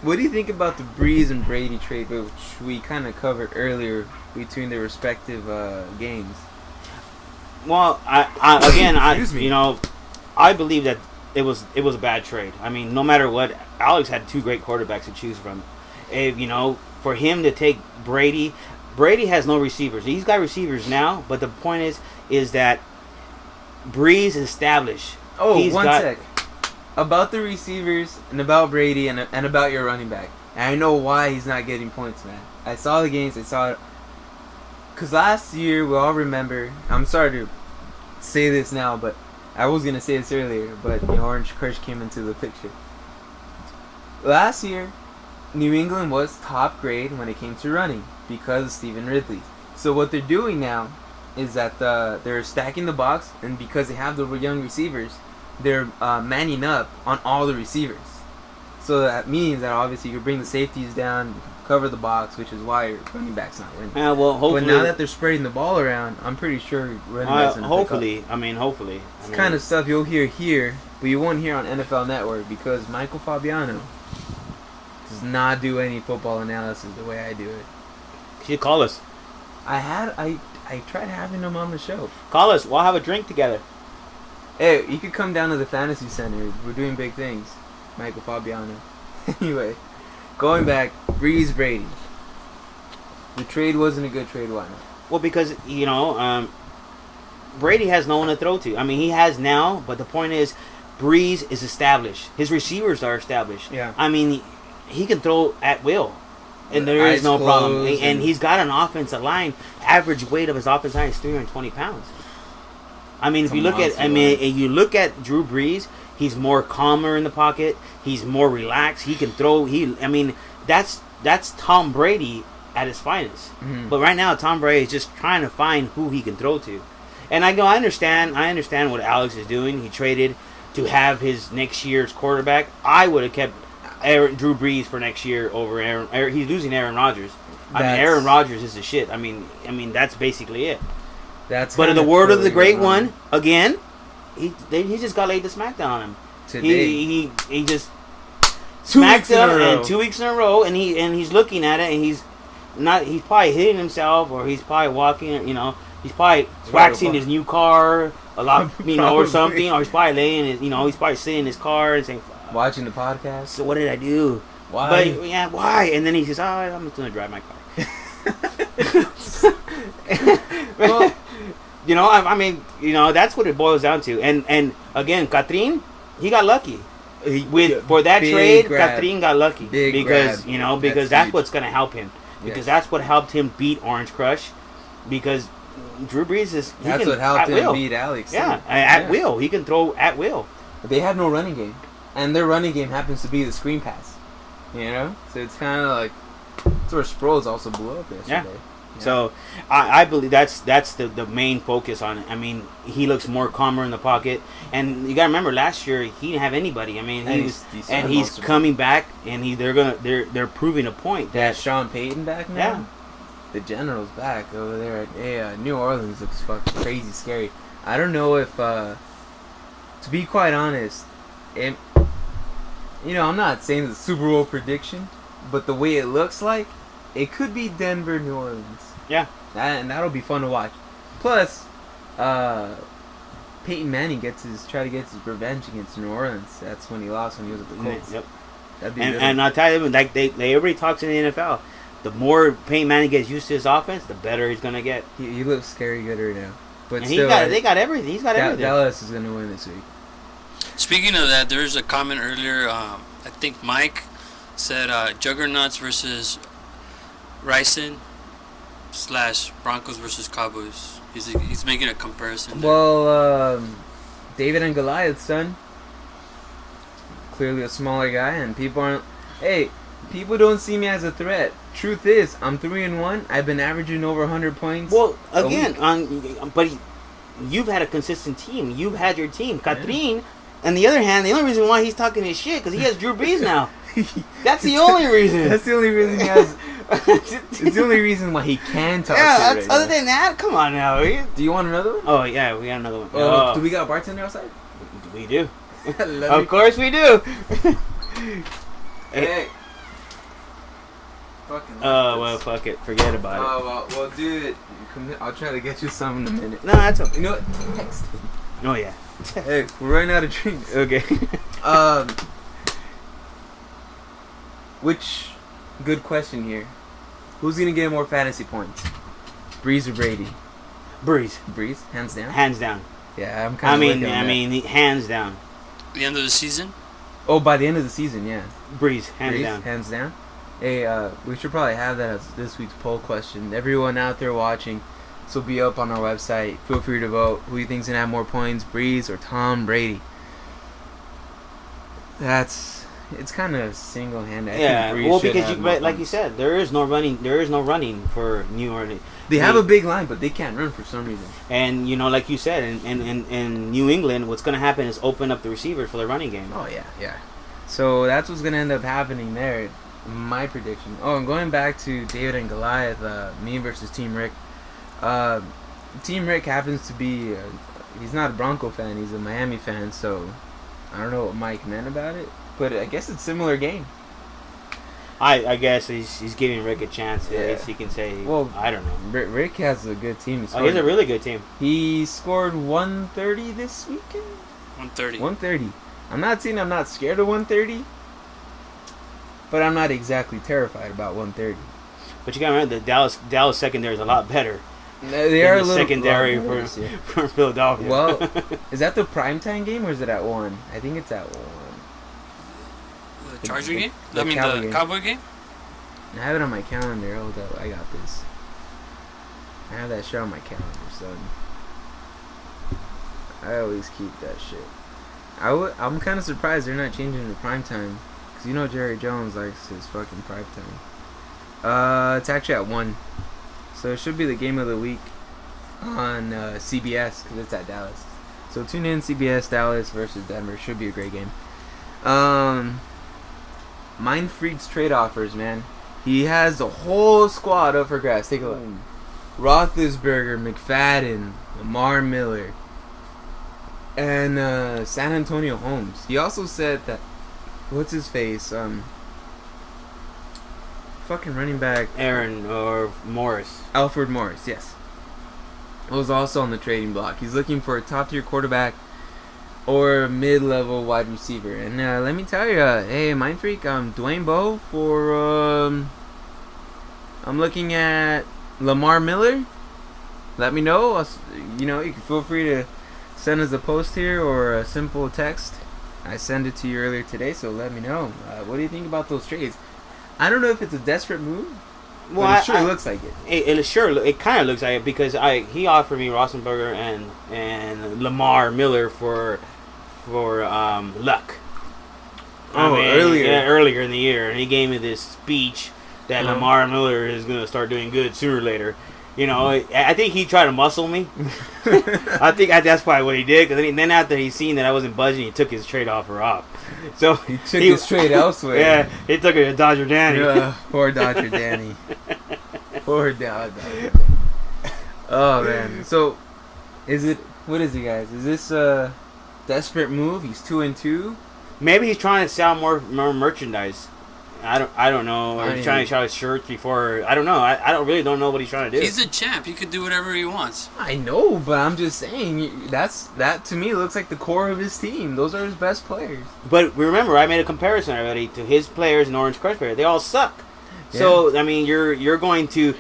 What do you think about the Breeze and Brady trade, which we kind of covered earlier between their respective games? well, Excuse me. you know, I believe that it was a bad trade. I mean, no matter what, Alex had 2 great quarterbacks to choose from. If, you know, for him to take Brady has no receivers. He's got receivers now, but the point is that Breeze is established. Oh, He's one got- sec. About the receivers and about Brady and about your running back. And I know why he's not getting points, man. I saw the games. I saw it. Because last year, we all remember. I'm sorry to say this now, but I was going to say this earlier. But the Orange Crush came into the picture. Last year, New England was top grade when it came to running because of Stephen Ridley. So what they're doing now is that they're stacking the box, and because they have the young receivers, they're manning up on all the receivers. So that means that obviously you bring the safeties down, cover the box, which is why your running back's not winning. Yeah, well, hopefully. But now that they're spreading the ball around, I'm pretty sure running backs are going to pick up. Hopefully. It's kind of stuff you'll hear here, but you won't hear on NFL Network because Michael Fabiano does not do any football analysis the way I do it. You should call us. I tried having him on the show. Call us. We'll have a drink together. Hey, you could come down to the Fantasy Center. We're doing big things. Michael Fabiano. Anyway, going back, Breeze Brady. The trade wasn't a good trade, why not? Well, because, you know, Brady has no one to throw to. I mean, he has now, but the point is, Breeze is established. His receivers are established. Yeah. I mean, he can throw at will. And there is Eyes no problem. closed And he's got an offensive line. Average weight of his offensive line is 320 pounds. I mean, if It's a you look at, monster line. if you look at Drew Brees, he's more calmer in the pocket. He's more relaxed. He can throw. That's Tom Brady at his finest. Mhm. But right now, Tom Brady is just trying to find who he can throw to. And I understand what Alex is doing. He traded to have his next year's quarterback. I would have kept Drew Brees for next year over Aaron. He's losing Aaron Rodgers. I mean, Aaron Rodgers is the shit. I mean, that's basically it. That's But in the kinda word of the totally great wrong. one, again, he just got laid the smackdown on him. Today. He just 2 smacked weeks in a him row. and 2 weeks in a row, and he's looking at it, and he's probably hitting himself, or he's probably walking, you know, he's probably waxing his new car a lot, you know, or Probably. something, or he's probably laying his, you know, he's probably sitting in his car and saying, Watching the podcast. so what did I do? Why? But yeah, why? And then he says, I'm just gonna drive my car. Well, You know, I mean, you know, that's what it boils down to. And again, Catherine, he got lucky. For that Big trade, grab. Catherine got lucky. Big because, grab. you know, That's because that's huge. what's going to help him. Because Yes. that's what helped him beat Orange Crush. Because Drew Brees is... That's what helped him beat Alex. Yeah, too. at will. He can throw at will. They have no running game. And their running game happens to be the screen pass. You know? So it's kind of like... That's where Sproles also blew up yesterday. Yeah. So I believe that's the main focus on it. I mean, he looks more calmer in the pocket, and you gotta remember last year he didn't have anybody. I mean, he's coming back, and they're proving a point That that Sean Payton back now? yeah, the Generals back over there at New Orleans looks fucking crazy scary. I don't know if, to be quite honest, I'm not saying it's a Super Bowl prediction, but the way it looks like, it could be Denver, New Orleans. Yeah. And that'll be fun to watch. Plus, Peyton Manning try to get his revenge against New Orleans. That's when he lost when he was at the Colts. Yep. That'd be And I'll tell you, like everybody talks in the NFL. The more Peyton Manning gets used to his offense, the better he's gonna get. He looks scary good right now. But and still, they got everything. He's got everything. Dallas is gonna win this week. Speaking of that, there's a comment earlier. I think Mike said Juggernauts versus Ryson / Broncos versus Cowboys. He's making a comparison. Well, David and Goliath, son. Clearly a smaller guy, and people don't see me as a threat. Truth is, I'm 3-1. I've been averaging over 100 points. Well, again, but you've had a consistent team. You've had your team. Catherine, on the other hand, the only reason why he's talking his shit because he has Drew Brees now. That's the only reason. That's the only reason he has. It's the only reason why he can talk. Yeah, shit other than that, come on now. Do you want another one? Oh yeah, we got another one. Oh, do we got a bartender outside? We do. Of course we do. Hey. Fucking. Oh well, fuck it. Forget about it. Oh well, dude, I'll try to get you some in a minute. No, that's okay. You know what? Text. Oh yeah. Hey, we're running out of drinks. Okay. Which good question here. Who's gonna get more fantasy points? Breeze or Brady? Breeze, hands down. hands down. Yeah, I'm kind of. I mean, hands down. The end of the season. Oh, by the end of the season, yeah. Breeze, down. Hands down. Hey, we should probably have that as this week's poll question. Everyone out there watching, this will be up on our website. Feel free to vote. Who you think's gonna have more points, Breeze or Tom Brady? It's kind of single-handed. Yeah, well, because like you said, there is no running for New Orleans. They have a big line, but they can't run for some reason. And like you said, in New England, what's going to happen is open up the receivers for the running game. Oh yeah. So that's what's going to end up happening there. My prediction. Oh, and going back to David and Goliath, me versus Team Rick. Team Rick happens to be, he's not a Bronco fan, he's a Miami fan, so I don't know what Mike meant about it, but I guess it's a similar game. I guess he's giving Rick a chance. Yeah. I guess he can say, well, I don't know. Rick has a good team. He has a really good team. He scored 130 this weekend? 130. 130. I'm not saying I'm not scared of 130, but I'm not exactly terrified about 130. But you gotta remember the Dallas secondary is a lot better. They are a little secondary for Philadelphia. Well, is that the primetime game or is it at 1? I think it's at 1. The Charger game? The the Cowboy game? I have it on my calendar. Hold up, I got this. I have that shit on my calendar, son. I always keep that shit. I'm kind of surprised they're not changing the primetime. Because you know Jerry Jones likes his fucking primetime. It's actually at 1. So it should be the game of the week on CBS because it's at Dallas. So tune in, CBS, Dallas versus Denver. Should be a great game. Mind Freak's trade offers, man. He has a whole squad up for grabs. Take a look. Roethlisberger, McFadden, Lamar Miller, and San Antonio Holmes. He also said that, what's his face? Fucking running back. Aaron or Morris. Alfred Morris, yes. Was also on the trading block. He's looking for a top-tier quarterback or a mid-level wide receiver. And let me tell you, hey, Mind Freak, Dwayne Bowe for, I'm looking at Lamar Miller. Let me know. You can feel free to send us a post here or a simple text. I sent it to you earlier today, so let me know. What do you think about those trades? I don't know if it's a desperate move. Well, but it sure looks like it. It kind of looks like it because he offered me Roethlisberger and Lamar Miller for Luck. Earlier in the year, and he gave me this speech that Lamar Miller is going to start doing good sooner or later. I think he tried to muscle me. I think that's probably what he did. Because then after he seen that I wasn't budging, he took his trade offer off. So he took his trade elsewhere. Yeah, he took it to Dodger Danny. Poor Dodger Danny. Poor dog. Oh man. So, is it? What is it, guys? Is this a desperate move? He's 2-2. Maybe he's trying to sell more merchandise. I don't know. Or he's trying to sell his shirts before. I don't know. I don't know what he's trying to do. He's a champ. He could do whatever he wants. I know, but I'm just saying that to me looks like the core of his team. Those are his best players. But remember, I made a comparison already to his players and Orange Crush players. They all suck. Yeah. So I mean, you're going to.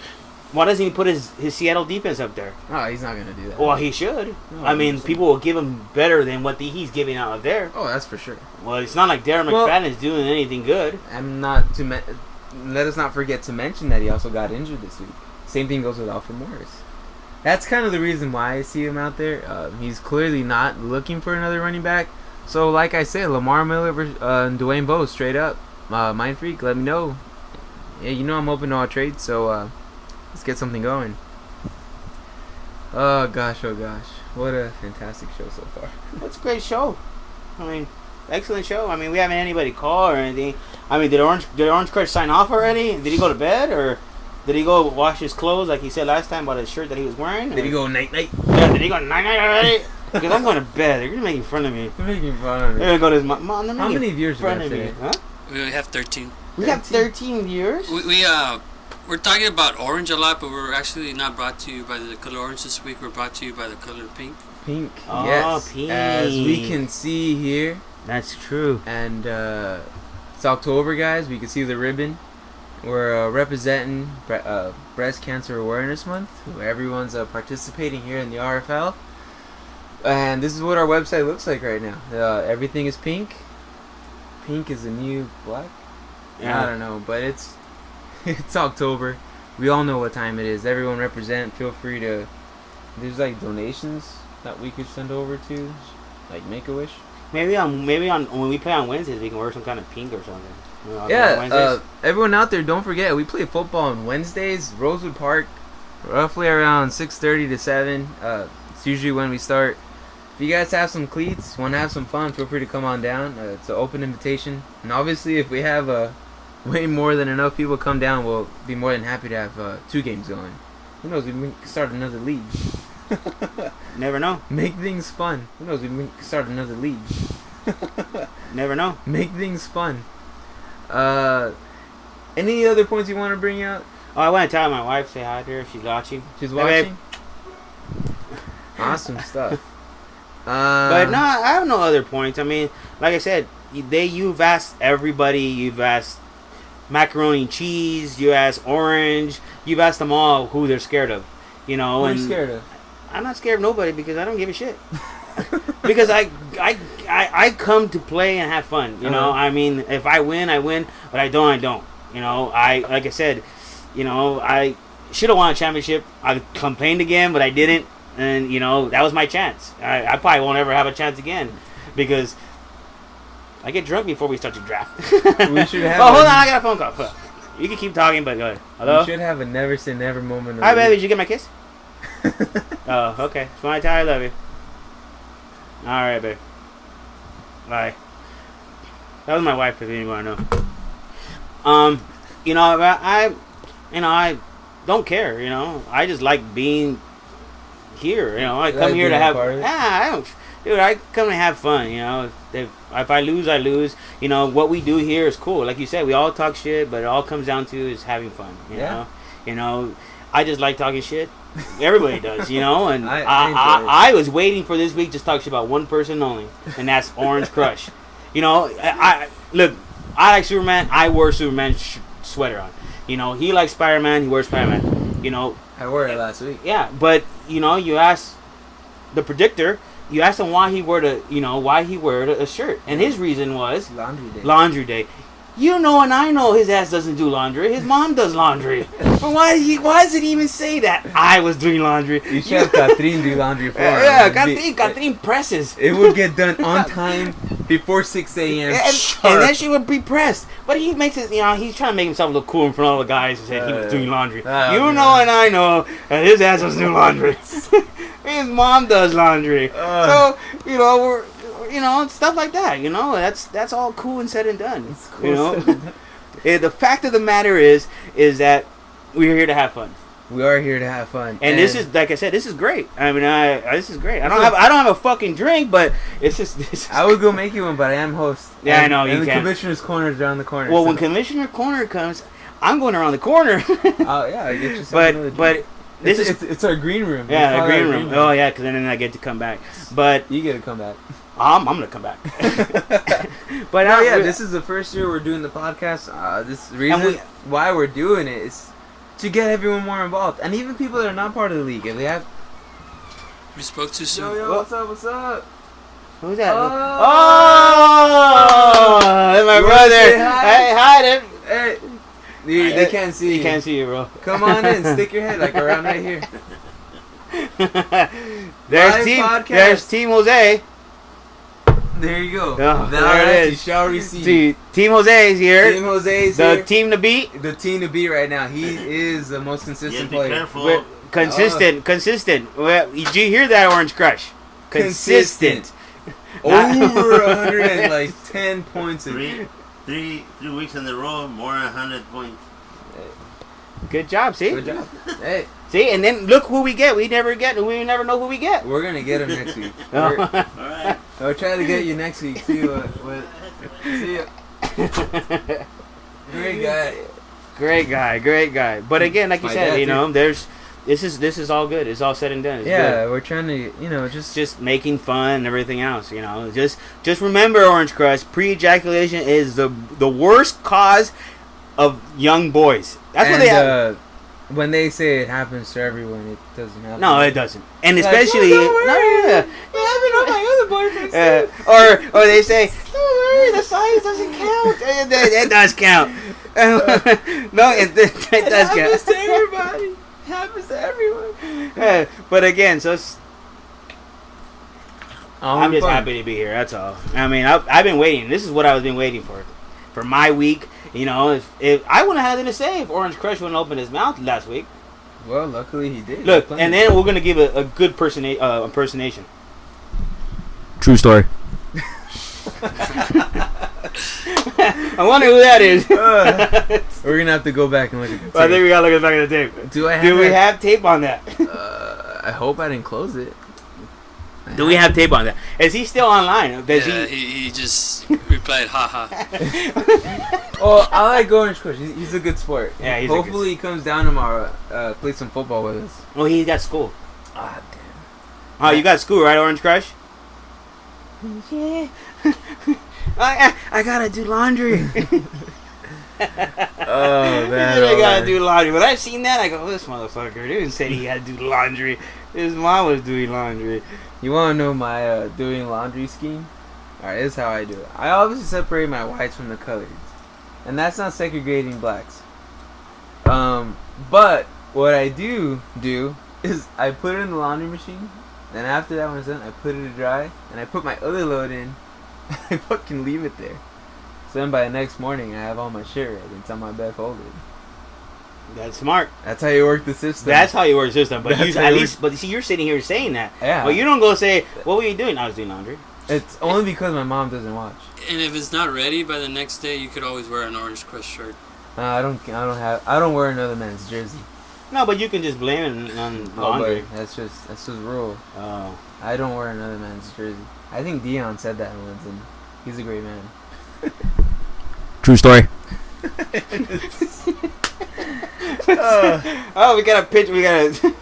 Why doesn't he put his Seattle defense up there? Oh, he's not gonna do that. Well, he should. No, I mean, 100%. people will give him better than what he's giving out of there. Oh, that's for sure. Well, it's not like Darren McFadden is doing anything good. I'm not to let us not forget to mention that he also got injured this week. Same thing goes with Alfred Morris. That's kind of the reason why I see him out there. He's clearly not looking for another running back. So, like I said, Lamar Miller and Dwayne Bowe straight up. Mind Freak, let me know. Yeah, you know I'm open to all trades, so let's get something going. Oh gosh, what a fantastic show so far. It's a great show. I mean, excellent show. I mean, we haven't had anybody call or anything. I mean, did Orange Crush sign off already? Did he go to bed or did he go wash his clothes like he said last time about his shirt that he was wearing? Did he go night night? Yeah, did he go night night already? Because I'm going to bed. They're going to make fun of me. You're making fun of me. They're going to go to his mom. How many viewers do we have of today? me? Huh? We have 13. We have 13 viewers. We're talking about orange a lot, but we're actually not brought to you by the color orange this week. We're brought to you by the color pink. Pink, Oh, yes. pink. As we can see here, That's true. and it's October, guys. We can see the ribbon. We're representing Breast Cancer Awareness Month. Everyone's participating here in the RFL. And this is what our website looks like right now. Everything is pink. Pink is the new black. Yeah. I don't know, but it's October. We all know what time it is. Everyone represent. Feel free to. There's like donations that we could send over to, like Make-A-Wish. Maybe on when we play on Wednesdays, we can wear some kind of pink or something. You know, on Yeah, Wednesdays. everyone out there, don't forget, we play football on Wednesdays, Rosewood Park, roughly around 6:30 to 7. It's usually when we start. If you guys have some cleats, want to have some fun, feel free to come on down. It's an open invitation. And obviously, if we have way more than enough people come down, we'll be more than happy to have 2 games going. Who knows, we can start another league. Never know. Make things fun. Who knows, we can start another league. Never know. Make things fun. Any other points you want to bring out? Oh, I want to tell my wife, say hi to her if she's watching. She's Hey, watching? babe. Awesome stuff. But no, I have no other points. I mean, like I said, you've asked everybody. You've asked macaroni and cheese. You asked orange. You've asked them all who they're scared of. You know, Who are and you scared of? I'm not scared of nobody because I don't give a shit. Because I come to play and have fun. You know, I mean, if I win, I win. But I don't. You know, like I said, you know, I should have won a championship. I complained again, but I didn't. And, you know, that was my chance. I probably won't ever have a chance again because I get drunk before we start to draft. We should have hold on, I got a phone call. You can keep talking, but go ahead. Hello? We should have a never say never moment. Hi, baby. Did you get my kiss? Oh, okay. Just want to tell you I love you. All right, babe. Bye. That was my wife, if you want to know. You know, I don't care. You know, I just like being here. You know, I come here to have. I come to have fun. You know, if I lose, I lose. You know, what we do here is cool. Like you said, we all talk shit, but it all comes down to is having fun. You know, I just like talking shit. Everybody does, you know, and I was waiting for this week to talk shit about one person only, and that's Orange Crush. You know, I like Superman. I wore Superman's sweater on. You know, he likes Spider-Man. He wears Spider-Man. You know, I wore it last week. Yeah, but you know, you ask the predictor. You asked him why he wore a shirt, and his reason was Laundry day. You know, and I know his ass doesn't do laundry. His mom does laundry. But why does it even say that I was doing laundry? You should have Catherine do laundry for him. Yeah, Catherine presses. It would get done on time before 6 a.m. And then she would be pressed. But he makes it, you know, he's trying to make himself look cool in front of all the guys who said he was doing laundry. You know, and I know that his ass doesn't do laundry. His mom does laundry. So, you know, stuff like that. You know, that's all cool and said and done. It's cool. You know, the fact of the matter is that We're here to have fun. We are here to have fun. And this is, like I said, this is great. I mean, this is great. I don't have a fucking drink, but it's just. This I would go make you one, but I am host. Yeah, and, I know you and the can. Commissioner's Corner is around the corner. Well, so. when Commissioner Corner comes, I'm going around the corner. Oh yeah, I get you something. But this is it's our green room. Yeah, the green room. Oh yeah, because then I get to come back. But you get to come back. I'm gonna come back. But no, yeah, this is the first year we're doing the podcast. This reason why we're doing it is to get everyone more involved, and even people that are not part of the league. If they have, We spoke too soon. yo, what's up? What's up? Who's that? Oh, That's my You wanna brother. say hi? Hey, hi, them. Hey, they can't see you. You can't see you, bro. Come on in, stick your head like around right here. There's Team Jose. There you go. Oh, Now there it you is. shall receive. Team Jose is here. Team Jose's The here. team to beat. The team to beat right now. He is the most consistent Be player. careful. Consistent. Well, did you hear that, Orange Crush? Consistent. Over 110 points. Three weeks in a row, more than 100 points. Good job, see? Good job. Hey, See, and then look who we get. We never know who we get. we're gonna get him next week. Oh. All right. I'll try to get you next week. See what. See ya. Great guy. Great guy. But again, like you My said, dad, you know, too. this is all good. It's all said and done. It's Yeah, good. we're trying to, just Making fun and everything else, you know. Just remember, Orange Crush, pre-ejaculation is the worst cause of young boys. That's what they have. When they say it happens to everyone, it doesn't happen. No, it doesn't. And Like, especially "Oh, don't worry. yeah. It happened on my other boyfriends too." Or they say, don't worry, the size doesn't count. It does count. No, it does It happens count. to everybody. It happens to everyone. But again, so I'm just fun. happy to be here. That's all. I mean, I've been waiting. This is what I've been waiting for my week. You know, if I wouldn't have anything to say if Orange Crush wouldn't open his mouth last week. Well, luckily he did. Look, and then we're gonna give a good impersonation. True story. I wonder who that is. We're gonna have to go back and look at the tape. I think we gotta look at the back of the tape. Do I have? Do we have tape on that? I hope I didn't close it. Do we have tape on that? Is he still online? Does He just replied, haha. Oh, I like Orange Crush. He's a good sport. Yeah, he's Hopefully he comes down tomorrow, play some football with us. Oh, he got school. Ah, damn. Oh, you got school, right, Orange Crush? Yeah. I gotta do laundry. Oh, man. I gotta do laundry. When I seen that, I go, this motherfucker didn't say he had to do laundry. His mom was doing laundry. You want to know my doing laundry scheme? Alright, this is how I do it. I obviously separate my whites from the coloreds. And that's not segregating blacks. But what I do is I put it in the laundry machine. Then after that one's done, I put it to dry. And I put my other load in. I fucking leave it there. So then by the next morning, I have all my shit ready. It's on my bed folded. That's smart. That's how you work the system. That's how you work the system. But That's you, how at you least, but see, you're sitting here saying that. Yeah. But you don't go say, what were you doing? I was doing laundry. It's only because my mom doesn't watch. And if it's not ready by the next day, you could always wear an Orange Crush shirt. I don't wear another man's jersey. No, but you can just blame it on laundry. But that's just rule. Oh. I don't wear another man's jersey. I think Dion said that once, and he's a great man. True story. Oh, we got a pitch. We got a.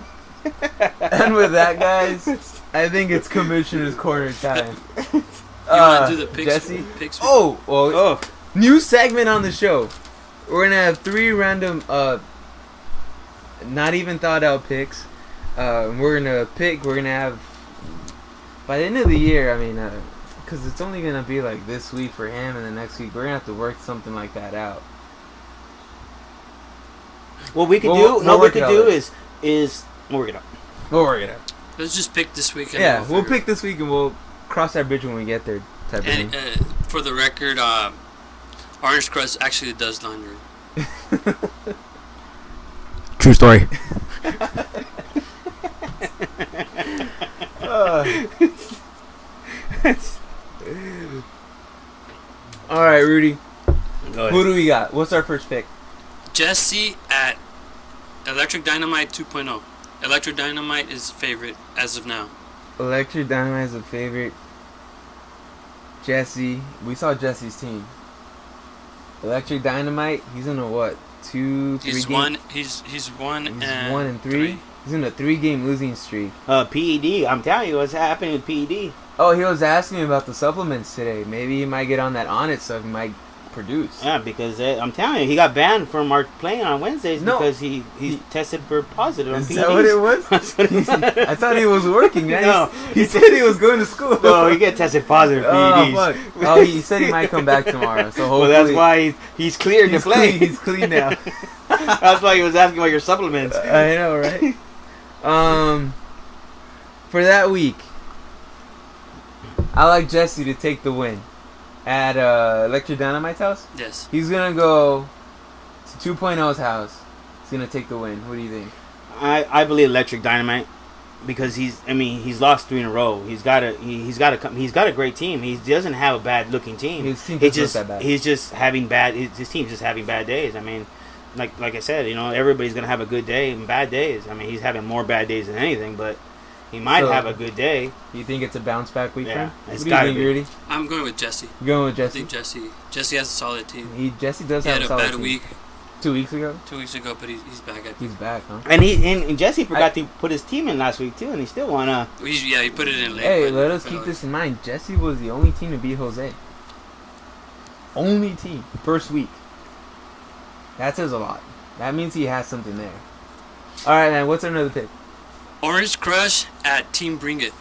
And with that, guys, I think it's Commissioner's Corner time. You want to do the picks? Jesse? Picks Oh, well, Oh, new segment on the show. We're gonna have 3 random, not even thought out picks. We're gonna have by the end of the year. I mean, because it's only gonna be like this week for him, and the next week we're gonna have to work something like that out. what we could We'll work it out later. is we'll work it out. We'll work it out. Let's just pick this weekend. Yeah, we'll pick this week and we'll cross that bridge when we get there. Type of And thing. for the record, Orange Crush actually does laundry. True story. All right, Rudy. Go ahead. Who do we got? What's our first pick? Jesse at Electric Dynamite 2.0. Electric Dynamite is favorite as of now. Electric Dynamite is a favorite. Jesse, we saw Jesse's team. Electric Dynamite, he's in a what? 2-3 He's game? one. He's one He's and 1 and 3. He's in a 3-game losing streak. PED. I'm telling you what's happening with PED. Oh, he was asking me about the supplements today. Maybe he might get on that on it stuff. He might produce. Yeah, because I'm telling you, he got banned from our playing on Wednesdays No. because he tested for positive on Is PEDs. that what it was? That's what it was. I thought he was working, man. No. He said he was going to school. No, he get tested positive for Oh, PEDs. fuck. Oh, he said he might come back tomorrow. So hopefully, Well, that's why he's cleared to he's play. clean. He's clean now. That's why he was asking about your supplements. I know, right? For that week, I like Jesse to take the win at Electric Dynamite's house. Yes. He's gonna go to 2.0's house. He's gonna take the win. What do you think? I believe Electric Dynamite because he's lost 3 in a row. He's got a great team. He doesn't have a bad looking team. His team He just look that bad. He's just having bad. His team's just having bad days. I mean, like I said, everybody's gonna have a good day and bad days. I mean, he's having more bad days than anything, but he might So, have a good day. You think it's a bounce back week for Yeah, him? it's What do you gotta think, be. Rudy? I'm going with Jesse. You going with I Jesse? think Jesse has a solid team. Jesse does He have had a a solid bad team. week 2 weeks ago. 2 weeks ago, but he's back at. He's back, huh? And Jesse forgot to put his team in last week too, and he still wanna. He put it in late. Hey, but- let us but keep like- this in mind. Jesse was the only team to beat Jose. Only team. First week. That says a lot. That means he has something there. Alright, man. What's another pick? Orange Crush at Team Bring It.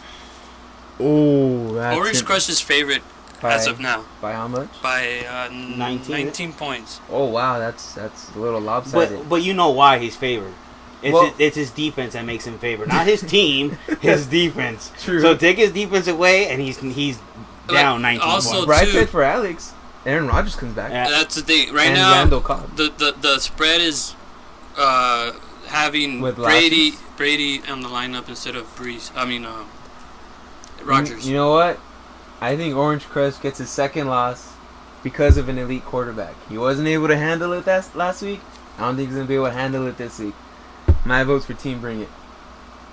Oh, that's Orange Crush is favorite as of now By how much? by 19? 19 points. Oh, wow. That's a little lopsided. But you know why he's favored. It's his defense that makes him favored, not his team. His defense. True. So take his defense away, and he's down 19 also- points. Right too- side for Alex. Aaron Rodgers comes back. Yeah. That's the thing. Right and now, Randall Cobb. the spread is having With Brady on the lineup instead of Breeze. Rodgers. You know what? I think Orange Crush gets his second loss because of an elite quarterback. He wasn't able to handle it last week. I don't think he's going to be able to handle it this week. My vote's for Team Bring It.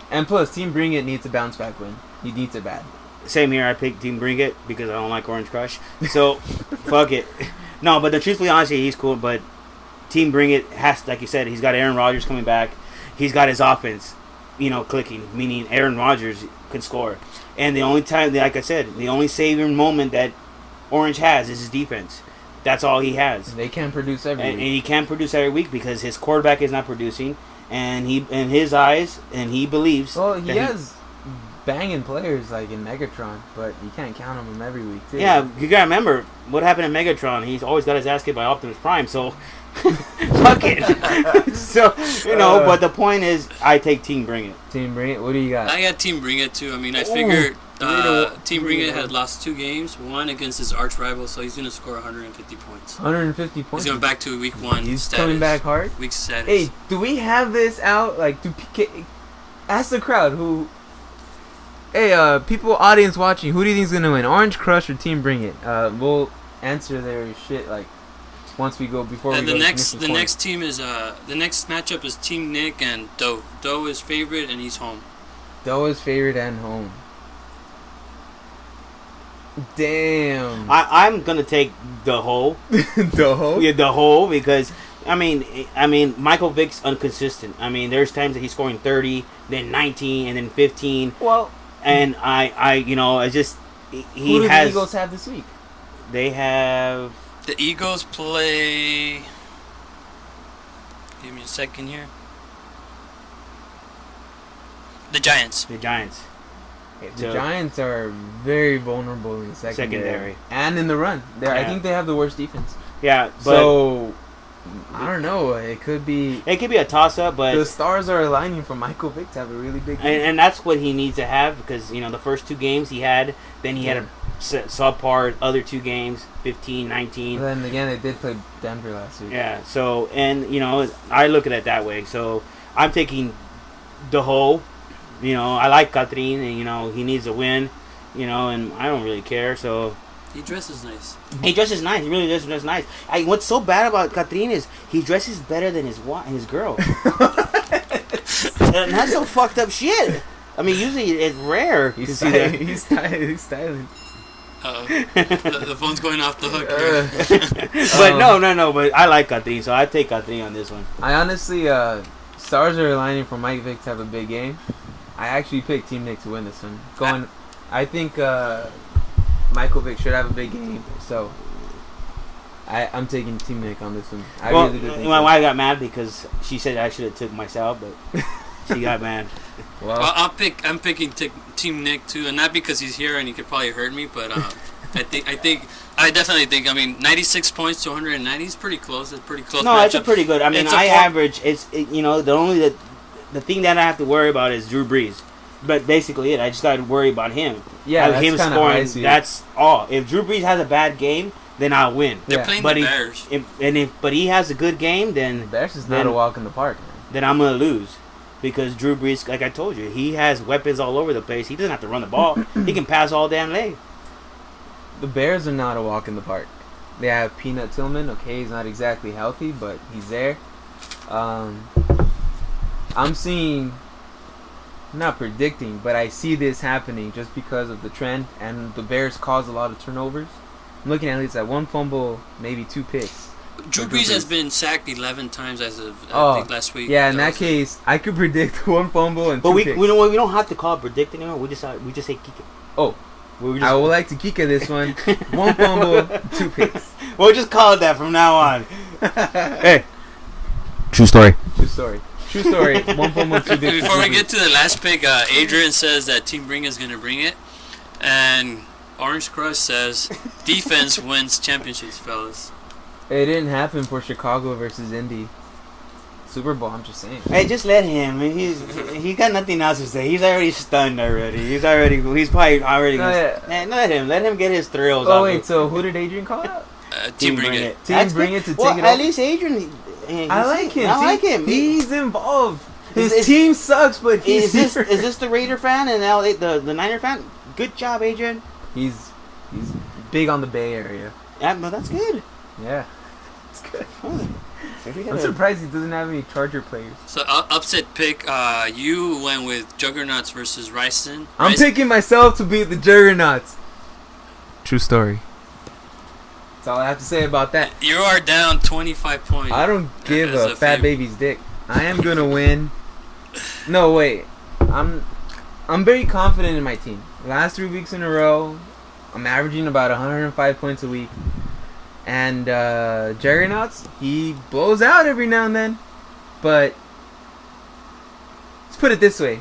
And plus, Team Bring It needs a bounce back win. He needs it bad. Same here. I picked Team Bring It because I don't like Orange Crush. So, fuck it. No, but truthfully, honestly, he's cool. But Team Bring It has, like you said, he's got Aaron Rodgers coming back. He's got his offense, clicking, meaning Aaron Rodgers can score. And the only time, like I said, the only saving moment that Orange has is his defense. That's all he has. They can't produce every And week. he can't produce every week because his quarterback is not producing. And he, in his eyes, and he believes. Well, he that has banging players like in Megatron, but you can't count on him every week, too. Yeah, you gotta remember what happened in Megatron. He's always got his ass kicked by Optimus Prime, so fuck it. So but the point is, I take Team Bring It. Team Bring It. What do you got? I got Team Bring It too. I mean, I Ooh, figured Team Bring It 3-1. had lost 2 games, one against his arch rival, so he's gonna score 150 points. 150 points. He's going back to week 1. He's status. coming back hard. Week status. Hey, do we have this out? Like, ask the crowd who. Hey, people, audience watching, who do you think is gonna win? Orange Crush or Team Bring It? We'll answer their shit like once we go before we And go. the to next submission point. team is the next matchup is Team Nick and Doe. Doe is favorite and he's home. Doe is favorite and home. Damn. I'm gonna take the whole. Doe. Yeah, the whole because I mean Michael Vick's inconsistent. I mean, there's times that he's scoring 30, then 19, and then 15. Well, And I just who he do has. the Eagles have this week? They have. The Eagles play. Give me a second here. The Giants. The Giants. The Giants are very vulnerable in the secondary. And in the run. I Yeah. think they have the worst defense. Yeah, but So, I don't know. It could be. it could be a toss-up, but The stars are aligning for Michael Vick to have a really big game. and that's what he needs to have because the first 2 games he had, then he had a subpar other 2 games, 15, 19. Then again, they did play Denver last week. Yeah. So I look at it that way. So I'm taking the whole. I like Catherine, and he needs a win. And I don't really care. So He dresses nice. he dresses nice. He really does dress nice. What's so bad about Catherine is he dresses better than his girl. And that's some fucked up shit. I mean, usually it's rare to see that. He's styling. The phone's going off the hook. But no. But I like Catherine, so I take Catherine on this one. I honestly, stars are aligning for Mike Vick to have a big game. I actually picked Team Nick to win this one. I think Michael Vick should have a big game, so I'm taking Team Nick on this one. I really do think my wife got mad because she said I should have took myself, but she got mad. Well, I'm picking Team Nick too, and not because he's here and he could probably hurt me, but I definitely think. I mean, 96 points to 190 is pretty close. It's pretty close. No, matchup. it's a pretty good. I mean, I average. The thing that I have to worry about is Drew Brees. But basically, I just got to worry about him. Yeah, that's him scoring. That's all. If Drew Brees has a bad game, then I'll win. They're playing the Bears. But he has a good game, then the Bears is not a walk in the park, man. Then I'm gonna lose. Because Drew Brees, like I told you, he has weapons all over the place. He doesn't have to run the ball. He can pass all damn day. The Bears are not a walk in the park. They have Peanut Tillman. Okay, he's not exactly healthy, but he's there. I'm seeing, not predicting, but I see this happening just because of the trend, and the Bears cause a lot of turnovers. I'm looking at least at one fumble, maybe 2 picks. Drew Brees has been sacked 11 times as of I think last week. Yeah, in that case, I could predict 1 fumble and 2 picks. We don't have to call it predict anymore. We just say kick it. Oh, I would like to kick it this one. 1 fumble, 2 picks. We'll just call it that from now on. Hey. True story. True story. 1 fumble, 2 picks. Before we get to the last pick, Adrian says that Team Bring is going to bring it. And Orange Crush says defense wins championships, fellas. It didn't happen for Chicago versus Indy. Super Bowl, I'm just saying. Hey, just let him. He got nothing else to say. He's already stunned already. He's probably already. Let him get his thrills. Oh wait, so who did Adrian call out? Team Bring It. Team Bring It to take it off. At least Adrian. I like him. He's involved. His Is team sucks, but he's is this the Raider fan and LA the Niner fan? Good job, Adrian. He's big on the Bay Area. Yeah, but that's good. Yeah, it's good. I'm surprised he doesn't have any Charger players. So upset pick. You went with Juggernauts versus Ryson. I'm picking myself to beat the Juggernauts. True story. That's all I have to say about that. You are down 25 points. I don't give a fat baby's dick. I am gonna win. No, wait. I'm very confident in my team. Last 3 weeks in a row, I'm averaging about 105 points a week. And Juggernauts, he blows out every now and then. But let's put it this way.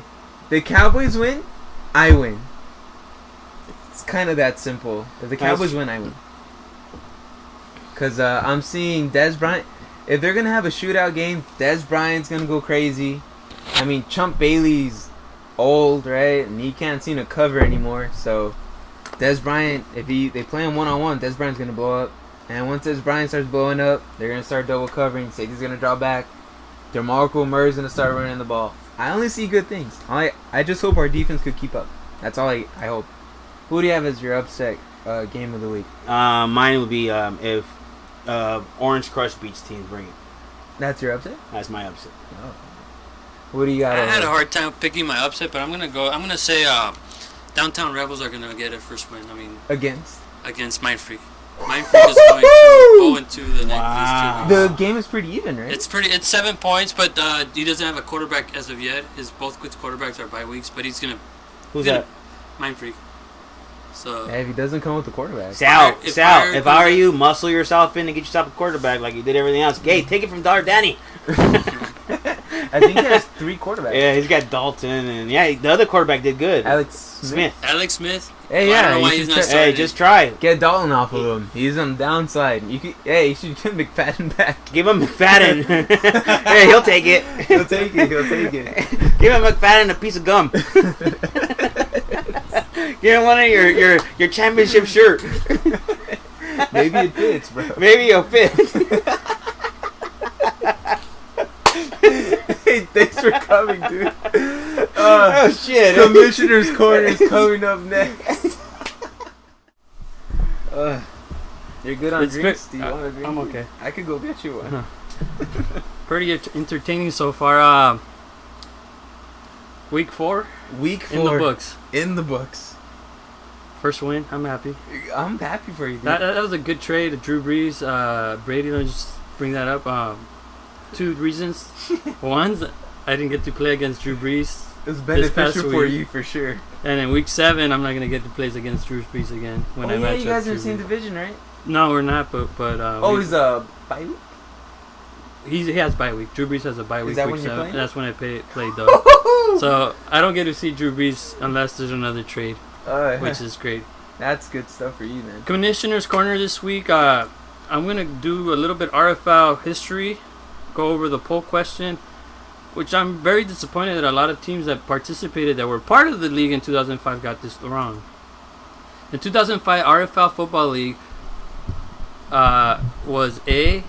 The Cowboys win, I win. It's kind of that simple. If the Cowboys win, I win. Because I'm seeing Dez Bryant. If they're going to have a shootout game, Dez Bryant's going to go crazy. I mean, Chump Bailey's old, right? And he can't seem to cover anymore. So Dez Bryant, if they play him one-on-one, Dez Bryant's going to blow up. And once Dez Bryant starts blowing up, they're going to start double covering. Safety's going to draw back. DeMarco Murray's going to start running the ball. I only see good things. I just hope our defense could keep up. That's all I hope. Who do you have as your upset game of the week? Mine would be if Orange Crush beats Team Bring It. That's your upset? That's my upset. Oh. What do you got? I had a hard time picking my upset, but I'm gonna say Downtown Rebels are gonna get a first win. I mean, against Mind Freak. Mind Freak is going to 0-2 the next 2 weeks. The game is pretty even, right? It's 7 points, but he doesn't have a quarterback as of yet. Both good quarterbacks are bye weeks, but he's gonna. Who's that? Mind Freak. So if he doesn't come with the quarterback. Sal, if I were you, muscle yourself in and get yourself a quarterback like you did everything else. Hey, take it from Danny. I think he has 3 quarterbacks. Yeah, he's got Dalton, and the other quarterback did good. Alex Smith. Hey, I don't know why he's not starting. Hey, just try. Get Dalton off of him. He's on the downside. You should get McFadden back. Give him McFadden. Hey, he'll take it. He'll take it. Give him McFadden a piece of gum. Give him one of your championship shirt. Maybe it fits, bro. Maybe it'll fit. Hey, thanks for coming, dude. Oh shit! Commissioner's Corner is coming up next. You're good on drinks? Do you want a drink? I'm okay. I could go get you one. Pretty entertaining so far. Week 4 Week 4 in the books. In the books. First win. I'm happy. I'm happy for you, dude. That was a good trade. Drew Brees, Brady. Let me just bring that up. 2 reasons. One, I didn't get to play against Drew Brees. It was beneficial for week. you for sure. And in week 7, I'm not gonna get to play against Drew Brees again when I match you guys up are in the same Drew Brees. division, right? No, we're not. But He's a bye week. he has bye week. Drew Brees has a bye week. Is that week when you're 7. playing? That's when I played though. So I don't get to see Drew Brees unless there's another trade, which is great. That's good stuff for you, then. Commissioner's Corner this week. I'm gonna do a little bit RFL history, go over the poll question, which I'm very disappointed that a lot of teams that participated that were part of the league in 2005 got this wrong. The 2005 RFL Football League was I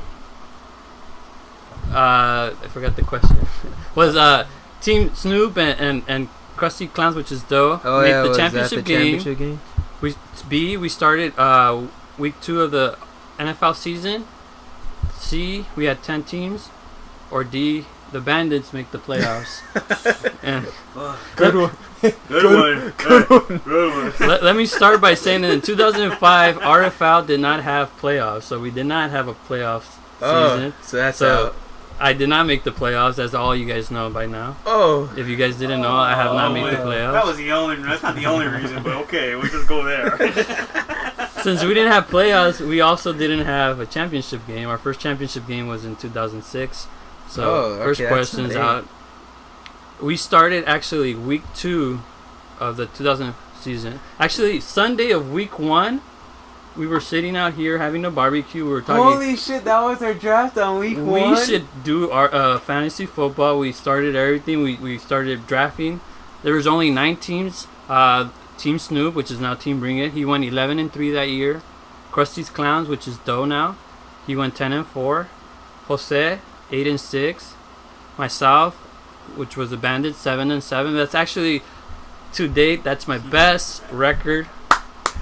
forgot the question. Was Team Snoop and Krusty Clowns, which is Doe, made the championship game. We started week 2 of the NFL season. C, we had 10 teams. Or D, the Bandits make the playoffs. And Good one. let me start by saying that in 2005, RFL did not have playoffs, so we did not have a playoffs season. So that's out. I did not make the playoffs, as all you guys know by now. Oh. If you guys didn't know, I have not made the playoffs. That's not the only reason, but okay, we'll just go there. Since we didn't have playoffs, we also didn't have a championship game. Our first championship game was in 2006. So, first question's out. We started actually week 2 of the 2000 season. Actually, Sunday of week 1, we were sitting out here having a barbecue. We were talking. Holy shit, that was our draft on week 1? We should do our fantasy football. We started everything. We started drafting. There was only 9 teams. Team Snoop, which is now Team Bring It, he went 11-3 that year. Krusty's Clowns, which is Doe now, he went 10-4. Jose, 8-6. Myself, which was the Bandits, 7-7. That's actually, to date, that's my best record.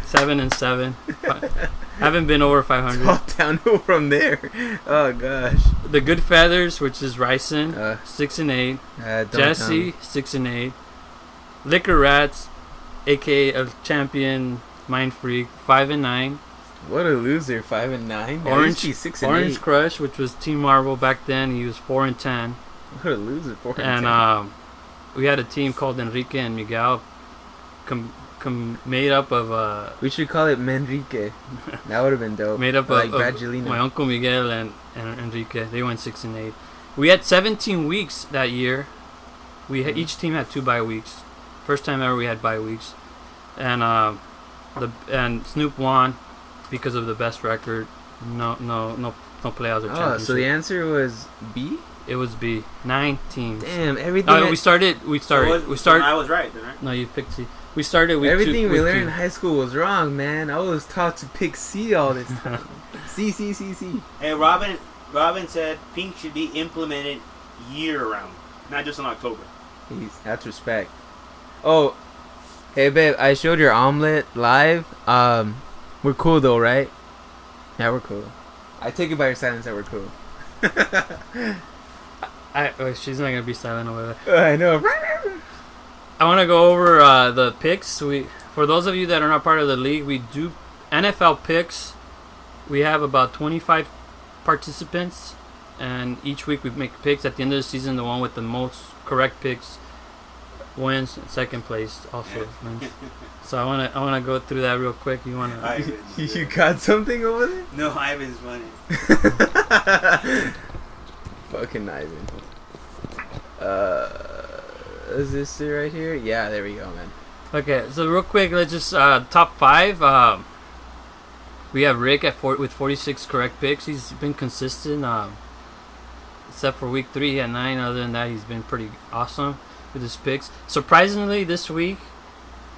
7-7. Haven't been over 500. It's all downhill from there. Oh gosh. The Good Feathers, which is Ryson, 6-8. Jesse, 6-8. Liquor Rats, aka a champion mind freak, 5-9. What a loser, 5-9. Orange Crush, which was Team Marvel back then, he was 4-10. What a loser, 4-10. And we had a team called Enrique and Miguel, made up of we should call it Menrique. That would have been dope. Made up like of my uncle Miguel and Enrique. They went 6-8. We had 17 weeks that year. Each team had 2 bye weeks. First time ever we had bye weeks, and Snoop won because of the best record. No playoffs or championship. So the answer was B. It was B. 9 teams. Damn, everything. We started. I was right, then, right? No, you picked C. We started with everything we learned in high school was wrong, man. I was taught to pick C all this time. C. Hey, Robin said pink should be implemented year-round, not just in October. That's respect. Oh, hey babe, I showed your omelet live. We're cool though, right? Yeah, we're cool. I take it by your silence that we're cool. She's not gonna be silent over there. I know. I want to go over the picks. For those of you that are not part of the league, we do NFL picks. We have about 25 participants, and each week we make picks. At the end of the season, the one with the most correct picks wins. Second place also wins. So I wanna go through that real quick. You wanna? You got something over there? No, Ivan's funny. Fucking Ivan. Is this it right here? Yeah, there we go, man. Okay, so real quick, let's just top 5. We have Rick with 46 correct picks. He's been consistent. Except for week 3, he had 9. Other than that, he's been pretty awesome with his picks. Surprisingly, this week,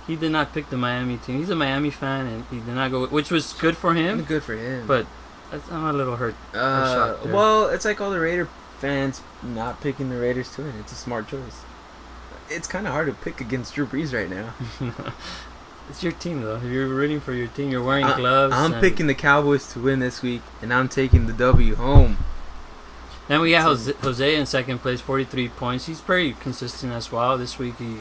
he did not pick the Miami team. He's a Miami fan, and he did not go, which was good for him. Good for him. But I'm a little hurt. Shocked there. Well, it's like all the Raider fans not picking the Raiders to win. It's a smart choice. It's kind of hard to pick against Drew Brees right now. It's your team, though. If you're rooting for your team, you're wearing gloves. I'm picking the Cowboys to win this week, and I'm taking the W home. Then we got Jose in second place, 43 points. He's pretty consistent as well. This week he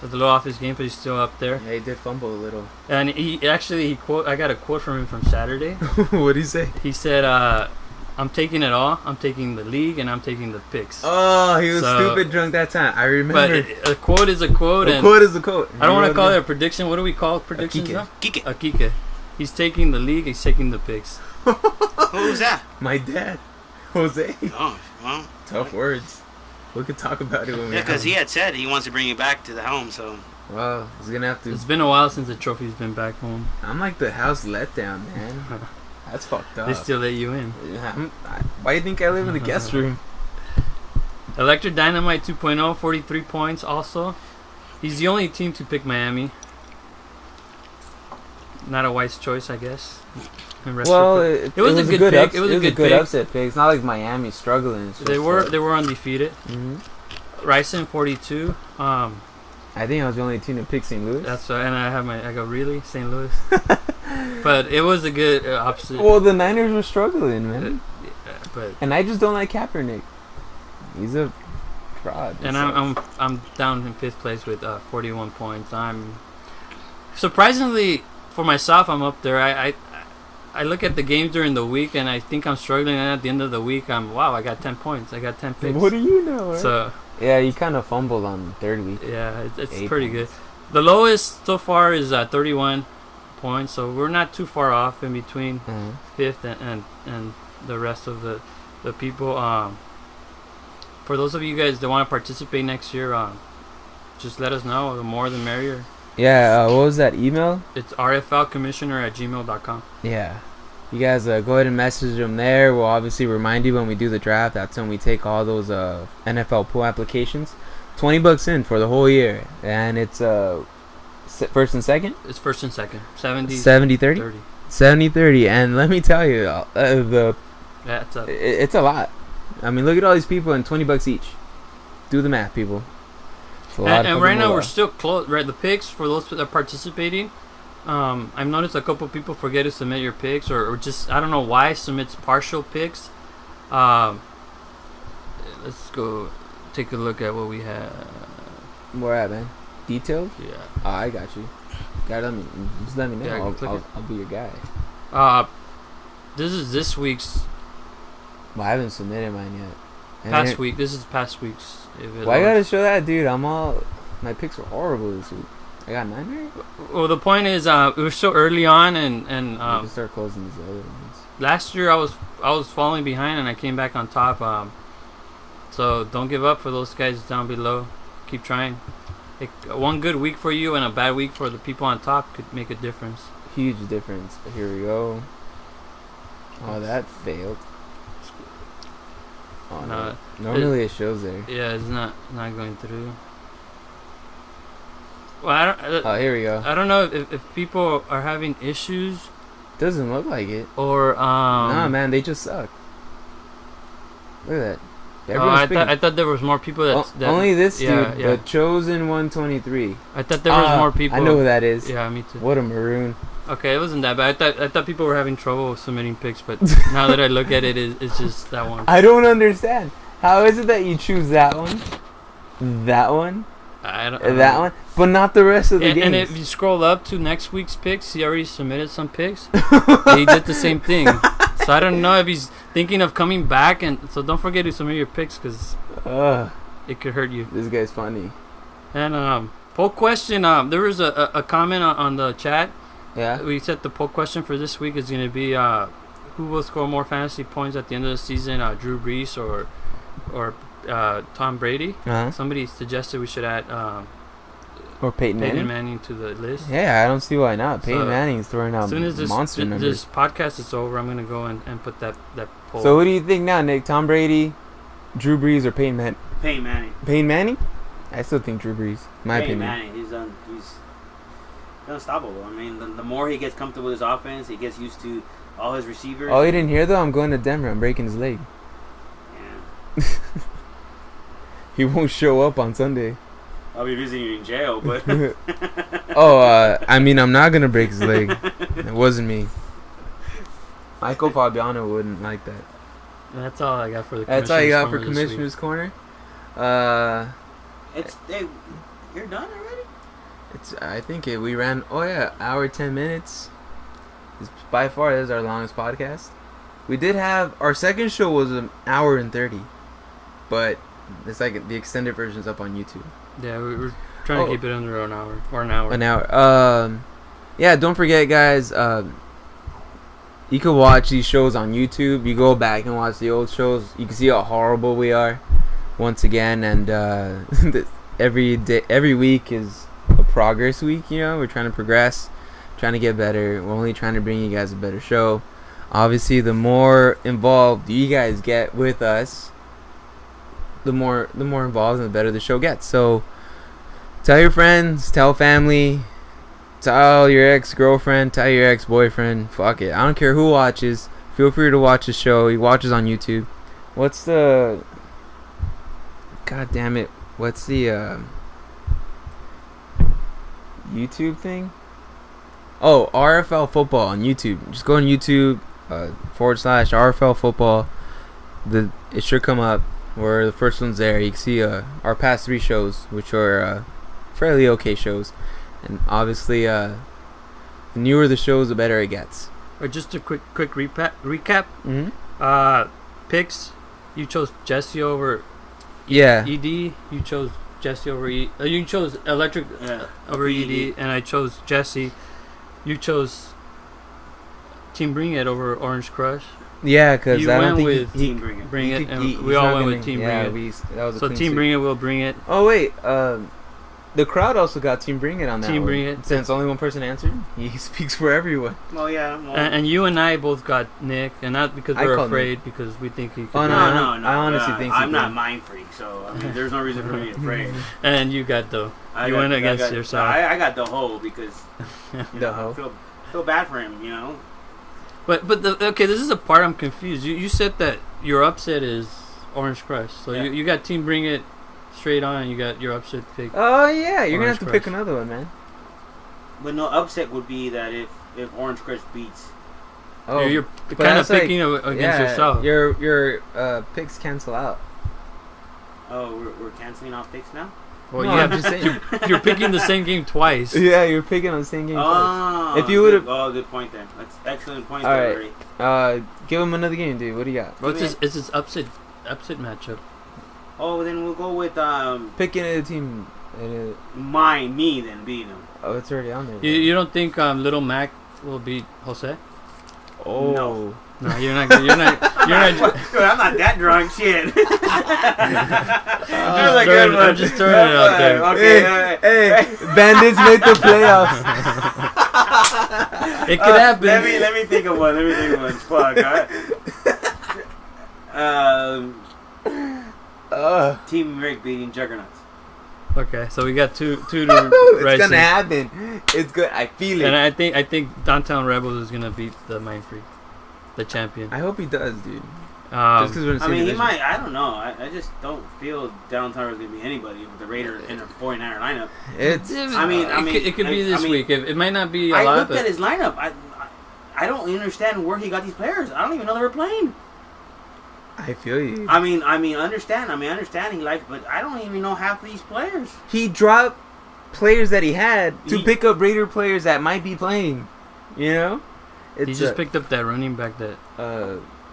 was a little off his game, but he's still up there. Yeah, he did fumble a little. And he quote. I got a quote from him from Saturday. What'd he say? He said, "I'm taking it all. I'm taking the league, and I'm taking the picks." Oh, he was stupid drunk that time. I remember. But a quote is a quote. A quote is a quote. I don't want to call it a prediction. What do we call predictions Kike. now? Kike. Kike. He's taking the league. He's taking the picks. Who's that? My dad, Jose. Oh, well. Tough words. We could talk about it when we. Yeah, because he had said he wants to bring you back to the helm, so. Well, he's gonna have to. It's been a while since the trophy's been back home. I'm like the house letdown, man. That's fucked up. They still let you in. Why do you think I live in the guest room? Electric Dynamite 2.0, 43 points also. He's the only team to pick Miami. Not a wise choice, I guess. Well, it was a good pick. pick. It was a good pick. upset pick. It's not like Miami's struggling. They were undefeated. Mm-hmm. Ryson 42. I think I was the only team to pick St. Louis. That's right, and I go really St. Louis, but it was a good opposite. Well, the Niners were struggling, man. But and I just don't like Kaepernick. He's a fraud. And I'm down in 5th place with 41 points. I'm surprisingly for myself. I'm up there. I look at the games during the week and I think I'm struggling. And at the end of the week, I got 10 points. I got 10 picks. What do you know? Right? So. Yeah, you kind of fumbled on the 3rd week. Yeah, it's 8 pretty points. good. The lowest so far is 31 points, so we're not too far off in between 5th and the rest of the people. For those of you guys that want to participate next year, just let us know. The more the merrier. Yeah, what was that email? It's rflcommissioner@gmail.com. Yeah. You guys go ahead and message them there. We'll obviously remind you when we do the draft. That's when we take all those NFL pool applications. $20 in for the whole year. And it's first and second? It's first and second. 70-30? 30. 70-30. And let me tell you, It's a lot. I mean, look at all these people and $20 each. Do the math, people. And right now we're still close. Right, the picks for those that are participating. I've noticed a couple people forget to submit your picks, or just I don't know why submits partial picks. Let's go take a look at what we have. Where at, man? Detailed? Yeah. Oh, I got you. Just let me know. Yeah, I'll be your guy. This is this week's. Well, I haven't submitted mine yet. Past week. This is past week's. Why you gotta show that, dude? My picks were horrible this week. I got 9 right? Well, the point is, it was so early on, and we can start closing these other ones. last year I was falling behind, and I came back on top. So don't give up for those guys down below. Keep trying. One good week for you and a bad week for the people on top could make a difference. Huge difference. Here we go. Oh, that failed. Oh, no. Normally it shows there. Yeah, it's not going through. Well, here we go. I don't know if people are having issues. Doesn't look like it. Or Nah, man, they just suck. Look at that. I thought there was more people that only this dude, yeah. the Chosen 123. I thought there was more people. I know who that is. Yeah, me too. What a maroon. Okay, it wasn't that bad. I thought people were having trouble submitting picks, but now that I look at it, it's just that one. I don't understand. How is it that you choose that one, that one, that one, but not the rest of the games? And if you scroll up to next week's picks, he already submitted some picks. He did the same thing. So I don't know if he's thinking of coming back, and so don't forget to submit your picks because it could hurt you. This guy's funny. And poll question. There was a comment on the chat. Yeah. We said the poll question for this week is going to be who will score more fantasy points at the end of the season, Drew Brees or Tom Brady. Uh-huh. Somebody suggested we should add or Peyton Manning to the list. Yeah, I don't see why not. Peyton So, Manning's throwing out as soon as monster numbers. this podcast is over, I'm going to go and put that poll. So who do you think now, Nick? Tom Brady, Drew Brees, or Peyton Manning? Peyton Manning. Peyton Manning? I still think Drew Brees. My Peyton opinion. Manning. He's unstoppable. I mean, the more he gets comfortable with his offense, he gets used to all his receivers. Oh, you didn't hear though? I'm going to Denver. I'm breaking his leg. Yeah. He won't show up on Sunday. I'll be visiting you in jail, but. I mean, I'm not gonna break his leg. It wasn't me. Michael Fabiano wouldn't like that. That's all I got for the. That's all you got for Corner this week. Commissioner's Corner. Hey, you're done already? I think we ran. Oh yeah, hour 10 minutes. By far, this is our longest podcast. We did have our second show was an hour and 30, but it's like the extended version's up on YouTube. Yeah, we're trying to keep it under an hour or an hour. An hour. Yeah, don't forget, guys. You can watch these shows on YouTube. You go back and watch the old shows. You can see how horrible we are. Once again, and every week is a progress week. You know, we're trying to progress, trying to get better. We're only trying to bring you guys a better show. Obviously, the more involved you guys get with us, the more involved and the better the show gets. So, tell your friends, tell family, tell your ex-girlfriend, tell your ex-boyfriend. Fuck it, I don't care who watches. Feel free to watch the show. He watches on YouTube. What's the? God damn it! What's the YouTube thing? Oh, RFL football on YouTube. Just go on YouTube / RFL football. It should come up. Where the first one's there. You can see our past 3 shows, which are fairly okay shows, and obviously the newer the shows, the better it gets. Or just a quick recap. Mm-hmm. Picks. You chose Jesse over. Yeah. ED. You chose Jesse over you chose Electric over ED, and I chose Jesse. You chose Team Bring It over Orange Crush. Yeah, because I don't went think with he Team Bring It. Bring It, and he's we all not went gonna- with Team yeah, Bring It. that was a So clean Team sweep. Bring It will bring it. Oh wait, the crowd also got Team Bring It on that Team one. Bring It. Since only one person answered, he speaks for everyone. Well, yeah. Well, And you and I both got Nick, and not because I we're called afraid, because we think he could. Oh, do no, it. no. I honestly think I'm he not did. mind freak, so I mean, there's no reason for me to be afraid. And you got though. You went against yourself. I got the hoe because The hoe? I feel bad for him, you know. But okay, this is the part I'm confused. You said that your upset is Orange Crush, so Yeah. you got Team Bring It straight on. You got your upset pick. Oh yeah, you're gonna Orange have to Crush. pick another one, man. But no, upset would be that if Orange Crush beats. Oh, You're but kind of that's like- picking against yeah, yourself. Your picks cancel out. Oh, we're canceling off picks now. Well, No, you I'm have just saying. you're picking the same game twice. Yeah, you're picking on the same game. twice. Oh, If you would've- good point then. That's excellent point All there, right. Ray. Give him another game, dude. What do you got? What's this? It's this upset matchup. Oh, then we'll go with Pick any team. me then beating him. Oh, it's already on there. You don't think Little Mac will beat Jose? Oh. No. No, you're not. You're not. You're not. Dude, I'm not that drunk. Shit. I'm just throwing it out there. Okay. Hey, Bandits made the playoffs. It could happen. Let me think of one. Fuck. Team Rick beating Juggernauts. Okay, so we got two to It's Rising. gonna happen. It's good. I feel it. And I think Downtown Rebels is gonna beat the Mind Freak, the champion. I hope he does, dude. Just 'cause we're in the I same mean, he division. might. I don't know. I just don't feel Downtown is gonna be anybody with the Raider in a 49er lineup. It's. It could be this week. It might not be a I lot. looked But at his lineup. I don't understand where he got these players. I don't even know they were playing. I feel you. I mean, understand he likes, but I don't even know half of these players. He dropped players that he had to He- pick up Raider players that might be playing. You know. he just picked up that running back that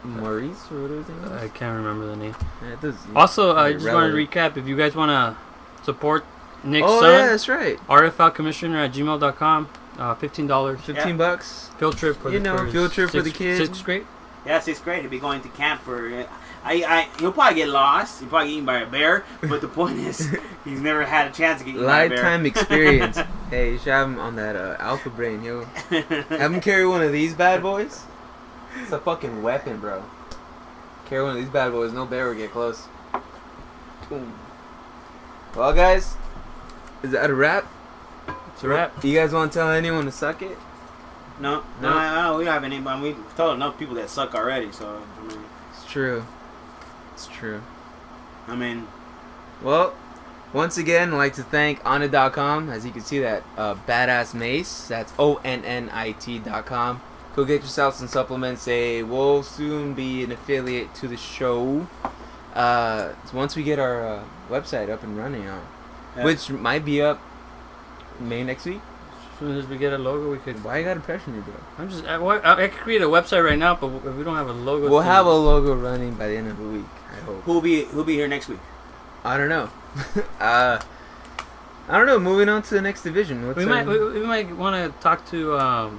Maurice or whatever his name is. I can't remember the name. Yeah, it does- Also, I just want to irrelevant. recap. If you guys want to support Nick's Oh son, yeah, that's right. rflcommissioner@gmail.com. $15 $15. field trip for You the know, for field trip for the sixth- kids. Sixth grade. Yeah, 6th grade. He'll be going to camp for. He'll probably get lost. He'll probably get eaten by a bear. But the point is, he's never had a chance to get eaten Lifetime experience. Hey, you should have him on that Alpha Brain, yo. by a bear. Have him carry one of these bad boys. It's a fucking weapon, bro. Carry one of these bad boys. No bear will get close. Boom. Well, guys, is that a wrap? It's a wrap. You guys want to tell anyone to suck it? No, we don't have anybody. We've told enough people that suck already. So It's true. It's true. I mean, Well, once again, I'd like to thank Onnit.com. As you can see, that badass mace. That's ONNIT.com. Go get yourself some supplements. We'll soon be an affiliate to the show. Once we get our website up and running, which might be up May next week. As soon as we get a logo, we could. Why you gotta pressure me, bro? I could create a website right now, but if we don't have a logo, We'll have a logo running by the end of the week. I hope. Who'll be here next week? I don't know. I don't know. Moving on to the next division. We might want to talk to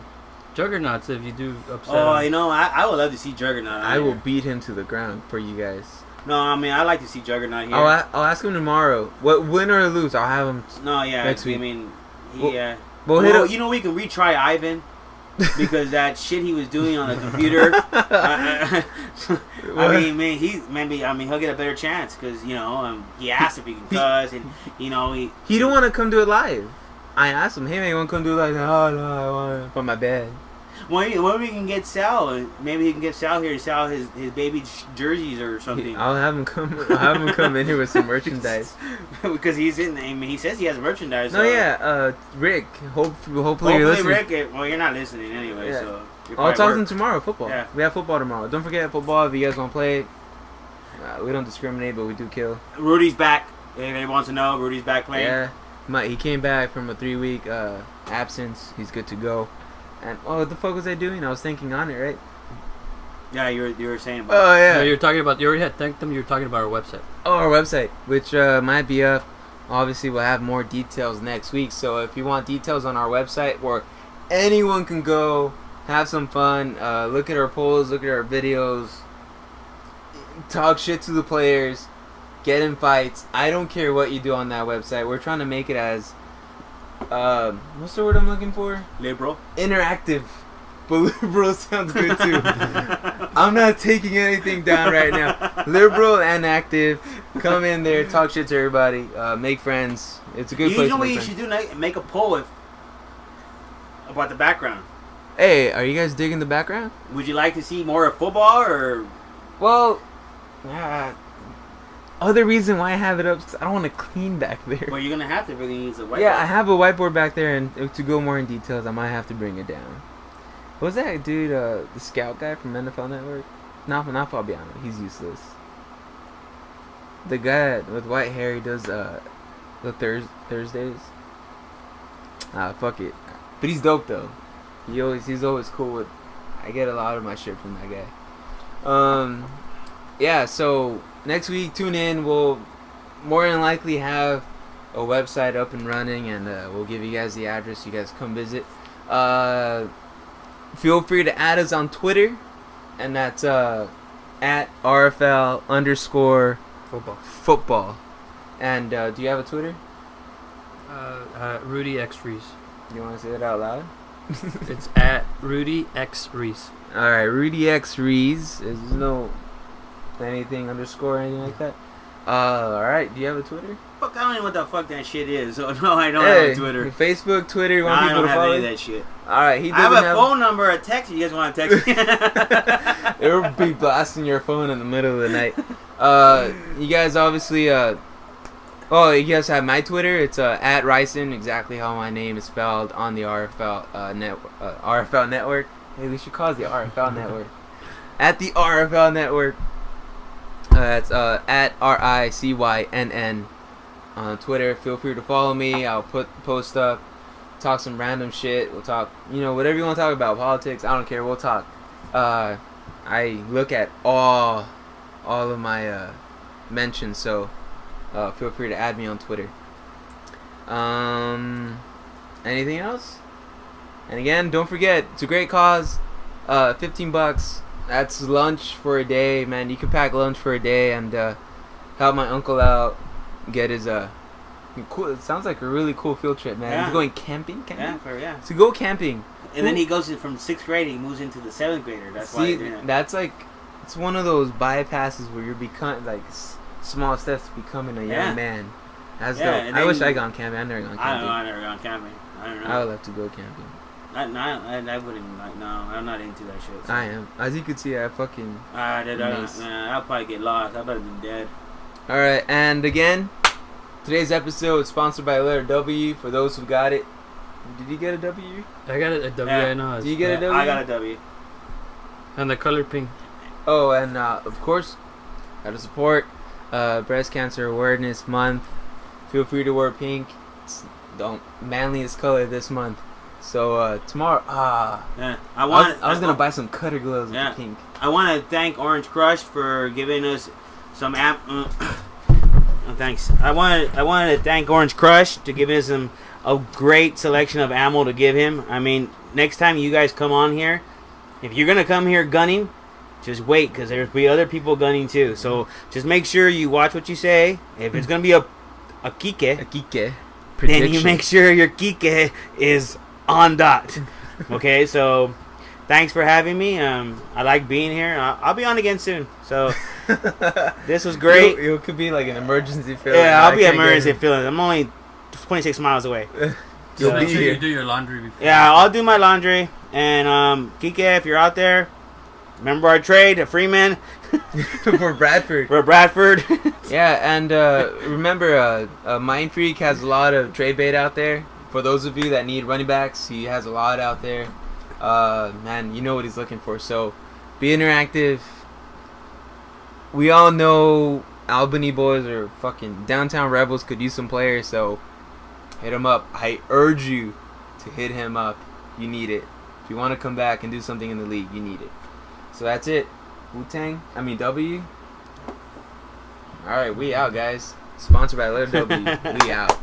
Juggernauts if you do upset. Oh, him. I would love to see Juggernaut. I will beat him to the ground for you guys. No, I mean I like to see Juggernaut here. I'll ask him tomorrow. What win or lose? I'll have him. Next week. I mean, We'll hit up. You know, we can retry Ivan because that shit he was doing on the computer. I mean, man, he'll get a better chance because he asked if he can cuss, and he don't want to come do it live. I asked him, hey man, you want to come do it live? Oh no, I want it from my bed. When we can get Sal, maybe he can get Sal here to sell his baby jerseys or something. I'll have him come in here with some merchandise because he's in. I mean, he says he has merchandise. No, so. Yeah, Rick. Hopefully you're listening. Rick. Well, you're not listening anyway. Yeah. So I'll talk to him tomorrow. Football. Yeah. We have football tomorrow. Don't forget football. If you guys want to play, we don't discriminate, but we do kill. Rudy's back. If anybody wants to know, Rudy's back playing. Yeah, he came back from a 3-week absence. He's good to go. And what the fuck was I doing? I was thinking on it, right? Yeah, you were saying about Oh, yeah. No, you're talking about, you already had thanked them, you were talking about our website. Oh, our website, which might be up. Obviously, we'll have more details next week. So if you want details on our website where anyone can go, have some fun, look at our polls, look at our videos, talk shit to the players, get in fights. I don't care what you do on that website. We're trying to make it as... what's the word I'm looking for? liberal. Interactive. But liberal sounds good too. I'm not taking anything down right now. Liberal and active. Come in there, talk shit to everybody, make friends. It's a good place. You know what you should do? Make a poll about the background. Hey, are you guys digging the background? Would you like to see more of football or? Well, other reason why I have it up is I don't want to clean back there. Well, you're gonna have to really use a whiteboard. Yeah, I have a whiteboard back there, and to go more in details, I might have to bring it down. What was that dude, the scout guy from NFL Network? Not Fabiano. He's useless. The guy with white hair, he does the Thursdays. Fuck it. But he's dope though. He's always cool with. I get a lot of my shit from that guy. Yeah. So next week, tune in. We'll more than likely have a website up and running, and we'll give you guys the address. You guys come visit. Feel free to add us on Twitter, and that's at RFL_football. And do you have a Twitter? Rudy X Reese. You want to say it out loud? It's at Rudy X Reese. All right, Rudy X Reese. There's no anything underscore or anything like that. All right. Do you have a Twitter? Fuck, I don't know what the fuck that shit is. So no, I don't have a Twitter. Facebook, Twitter. You want people to follow? I don't have any of that shit. All right. I have a phone number, a text. You guys want to text me? It will be blasting your phone in the middle of the night. You guys obviously. You guys have my Twitter. It's at Ryson, exactly how my name is spelled on the RFL RFL network. Hey, we should call it the RFL network. At the RFL network. It's at RICYNN on Twitter. Feel free to follow me. I'll post up, talk some random shit. We'll talk, whatever you want to talk about. Politics, I don't care. We'll talk. I look at all of my mentions, so feel free to add me on Twitter. Anything else? And again, don't forget, it's a great cause. $15. That's lunch for a day, man. You can pack lunch for a day and help my uncle out. Get his cool. It sounds like a really cool field trip, man. Yeah. He's going camping. Yeah. So go camping. And then he goes from 6th grade and he moves into the 7th grader. That's why. That's like, it's one of those bypasses where you're becoming like small steps to becoming a young man. That's dope. I wish I gone camping. I've never gone camping. I never gone camping. I don't know. I would love to go camping. I wouldn't like. No, I'm not into that shit. So. I am. As you can see, I fucking. I'll probably get lost. I better be dead. All right, and again, today's episode is sponsored by letter W. For those who got it, Did you get a W? I got a W. Yeah. I know. Do you get a W? I got a W. And the color pink. Oh, and of course, how to support Breast Cancer Awareness Month. Feel free to wear pink. It's the manliest color this month. So tomorrow, Yeah, I was gonna buy some cutter gloves Yeah. with the pink. I want to thank Orange Crush for giving us some thanks. I wanted to thank Orange Crush to give us a great selection of ammo to give him. I mean, next time you guys come on here, if you're gonna come here gunning, just wait, because there'll be other people gunning too. So just make sure you watch what you say. If it's gonna be a kike, Kike. then you make sure your kike is on dot. Okay, so thanks for having me. I like being here. I'll be on again soon. So this was great. It could be like an emergency fill. Yeah, I'll be at emergency feeling. I'm only 26 miles away. You'll Make be sure here. you do your laundry before. Yeah, I'll do my laundry. And Kike, if you're out there, remember our trade, a Freeman. For Bradford. We're Bradford. Yeah, and remember, Mind Freak has a lot of trade bait out there. For those of you that need running backs, he has a lot out there. Man, you know what he's looking for. So, be interactive. We all know Albany boys are fucking downtown rebels. Could use some players, so hit him up. I urge you to hit him up. You need it. If you want to come back and do something in the league, you need it. So that's it. W. Alright, we out, guys. Sponsored by Letter W. We out.